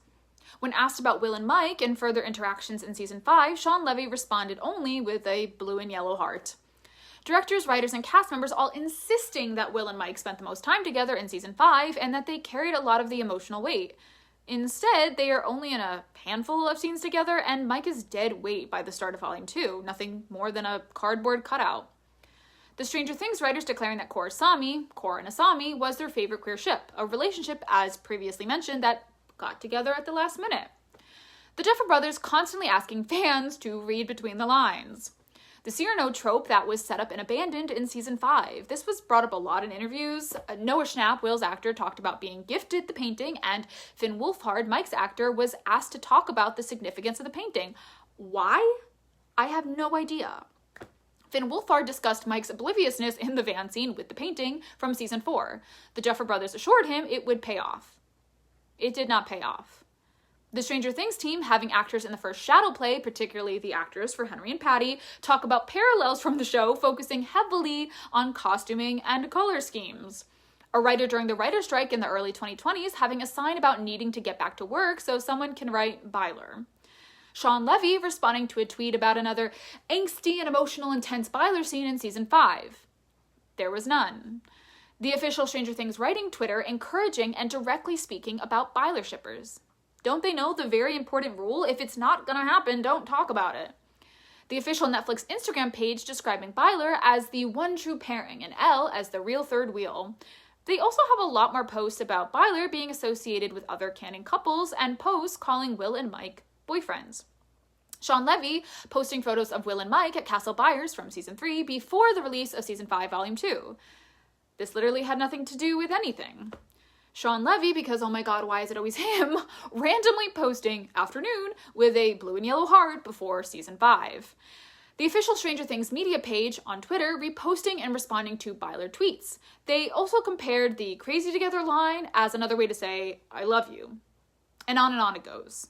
When asked about Will and Mike and further interactions in season 5, Sean Levy responded only with a blue and yellow heart. Directors, writers, and cast members all insisting that Will and Mike spent the most time together in season 5 and that they carried a lot of the emotional weight. Instead, they are only in a handful of scenes together, and Mike is dead weight by the start of volume 2, nothing more than a cardboard cutout. The Stranger Things writers declaring that Cora and Asami was their favorite queer ship, a relationship, as previously mentioned, that got together at the last minute. The Duffer Brothers constantly asking fans to read between the lines. the Cyrano trope that was set up and abandoned in season 5. This was brought up a lot in interviews. Noah Schnapp, Will's actor, talked about being gifted the painting, and Finn Wolfhard, Mike's actor, was asked to talk about the significance of the painting. Why? I have no idea. Finn Wolfhard discussed Mike's obliviousness in the van scene with the painting from season 4. The Duffer Brothers assured him it would pay off. It did not pay off. The Stranger Things team, having actors in the first shadow play, particularly the actors for Henry and Patty, talk about parallels from the show, focusing heavily on costuming and color schemes. A writer during the writer's strike in the early 2020s having a sign about needing to get back to work so someone can write Byler. Sean Levy responding to a tweet about another angsty and emotional intense Byler scene in season 5. There was none. The official Stranger Things writing Twitter encouraging and directly speaking about Byler shippers. Don't they know the very important rule? If it's not gonna happen, don't talk about it. The official Netflix Instagram page describing Byler as the one true pairing and Elle as the real third wheel. They also have a lot more posts about Byler being associated with other canon couples and posts calling Will and Mike boyfriends. Sean Levy posting photos of Will and Mike at Castle Byers from season 3 before the release of season 5, volume 2. This literally had nothing to do with anything. Sean Levy, because oh my god, why is it always him, randomly posting afternoon with a blue and yellow heart before season 5. The official Stranger Things media page on Twitter reposting and responding to Byler tweets. They also compared the crazy together line as another way to say, I love you. And on it goes.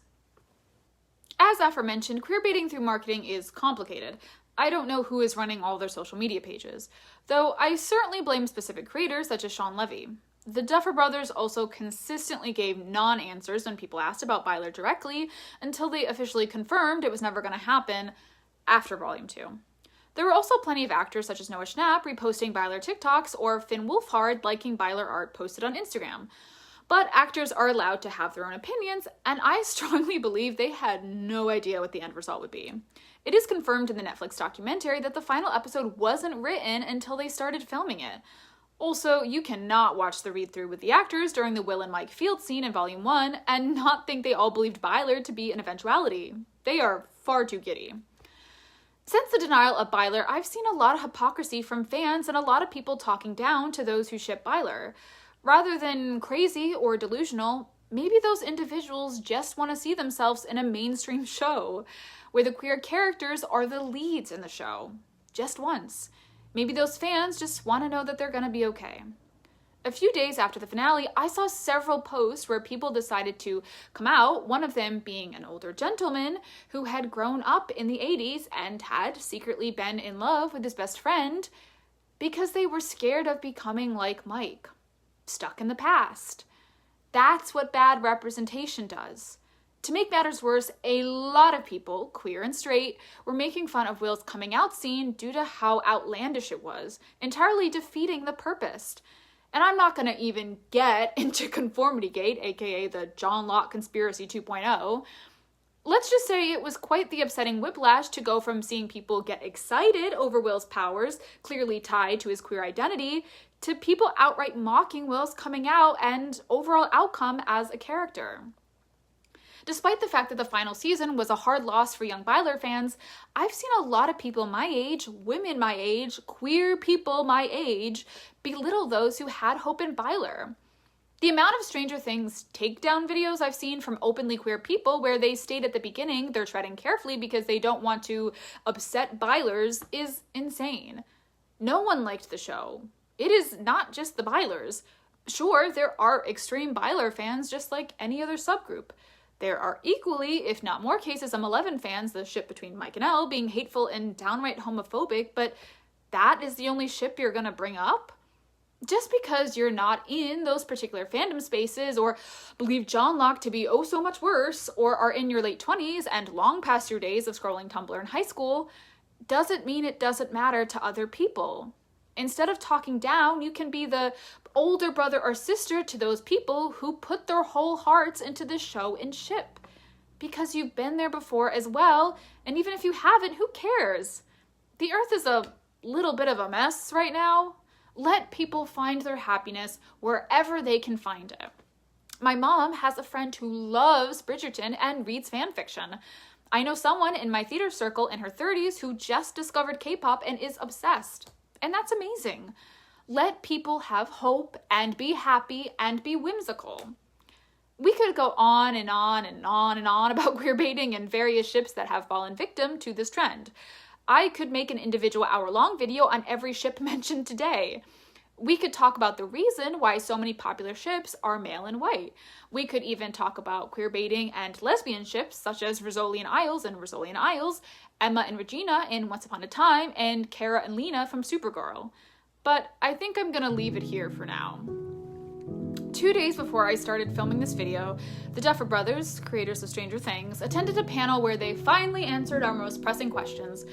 As aforementioned, queerbaiting through marketing is complicated. I don't know who is running all their social media pages, though I certainly blame specific creators such as Sean Levy. The Duffer Brothers also consistently gave non-answers when people asked about Byler directly until they officially confirmed it was never going to happen after Volume 2. There were also plenty of actors such as Noah Schnapp reposting Byler TikToks or Finn Wolfhard liking Byler art posted on Instagram. But actors are allowed to have their own opinions, and I strongly believe they had no idea what the end result would be. It is confirmed in the Netflix documentary that the final episode wasn't written until they started filming it. Also, you cannot watch the read-through with the actors during the Will and Mike field scene in Volume 1 and not think they all believed Byler to be an eventuality. They are far too giddy. Since the denial of Byler, I've seen a lot of hypocrisy from fans and a lot of people talking down to those who ship Byler. Rather than crazy or delusional, maybe those individuals just want to see themselves in a mainstream show, where the queer characters are the leads in the show. Just once. Maybe those fans just want to know that they're going to be okay. A few days after the finale, I saw several posts where people decided to come out, one of them being an older gentleman who had grown up in the 80s and had secretly been in love with his best friend because they were scared of becoming like Mike. Stuck in the past. That's what bad representation does. To make matters worse, a lot of people, queer and straight, were making fun of Will's coming out scene due to how outlandish it was, entirely defeating the purpose. And I'm not going to even get into Conformitygate, aka the Johnlock Conspiracy 2.0. Let's just say it was quite the upsetting whiplash to go from seeing people get excited over Will's powers, clearly tied to his queer identity, to people outright mocking Will's coming out and overall outcome as a character. Despite the fact that the final season was a hard loss for young Byler fans, I've seen a lot of people my age, women my age, queer people my age, belittle those who had hope in Byler. The amount of Stranger Things takedown videos I've seen from openly queer people where they state at the beginning they're treading carefully because they don't want to upset Bylers is insane. No one liked the show. It is not just the Bylers. Sure, there are extreme Byler fans just like any other subgroup. There are equally, if not more cases of 11 fans, the ship between Mike and Elle, being hateful and downright homophobic, but that is the only ship you're gonna bring up? Just because you're not in those particular fandom spaces or believe Johnlock to be oh so much worse or are in your late 20s and long past your days of scrolling Tumblr in high school doesn't mean it doesn't matter to other people. Instead of talking down, you can be the older brother or sister to those people who put their whole hearts into the show and ship. Because you've been there before as well, and even if you haven't, who cares? The earth is a little bit of a mess right now. Let people find their happiness wherever they can find it. My mom has a friend who loves Bridgerton and reads fan fiction. I know someone in my theater circle in her 30s who just discovered K-pop and is obsessed. And that's amazing. Let people have hope and be happy and be whimsical. We could go on and on and on and on about queerbaiting and various ships that have fallen victim to this trend. I could make an individual hour-long video on every ship mentioned today. We could talk about the reason why so many popular ships are male and white. We could even talk about queerbaiting and lesbian ships such as Rizzoli and Isles and Rizzoli and Isles, Emma and Regina in Once Upon a Time, and Kara and Lena from Supergirl. But I think I'm gonna leave it here for now. 2 days before I started filming this video, the Duffer Brothers, creators of Stranger Things, attended a panel where they finally answered our most pressing questions.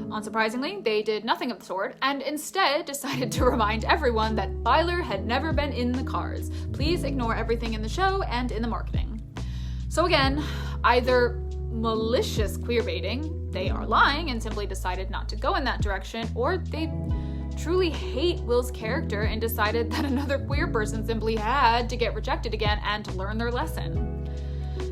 Unsurprisingly, they did nothing of the sort, and instead decided to remind everyone that Byler had never been in the cards. Please ignore everything in the show and in the marketing. So again, either malicious queerbaiting, they are lying and simply decided not to go in that direction, or they truly hate Will's character and decided that another queer person simply had to get rejected again and learn their lesson.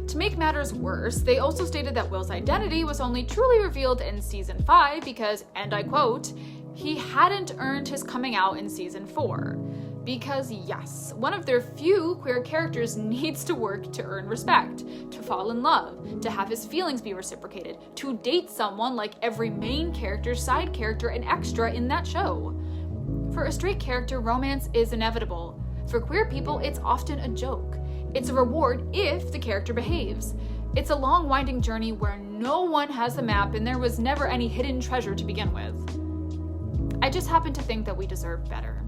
To make matters worse, they also stated that Will's identity was only truly revealed in season 5 because, and I quote, he hadn't earned his coming out in season 4. Because yes, one of their few queer characters needs to work to earn respect, to fall in love, to have his feelings be reciprocated, to date someone like every main character, side character, and extra in that show. For a straight character, romance is inevitable. For queer people, it's often a joke. It's a reward if the character behaves. It's a long, winding journey where no one has the map and there was never any hidden treasure to begin with. I just happen to think that we deserve better.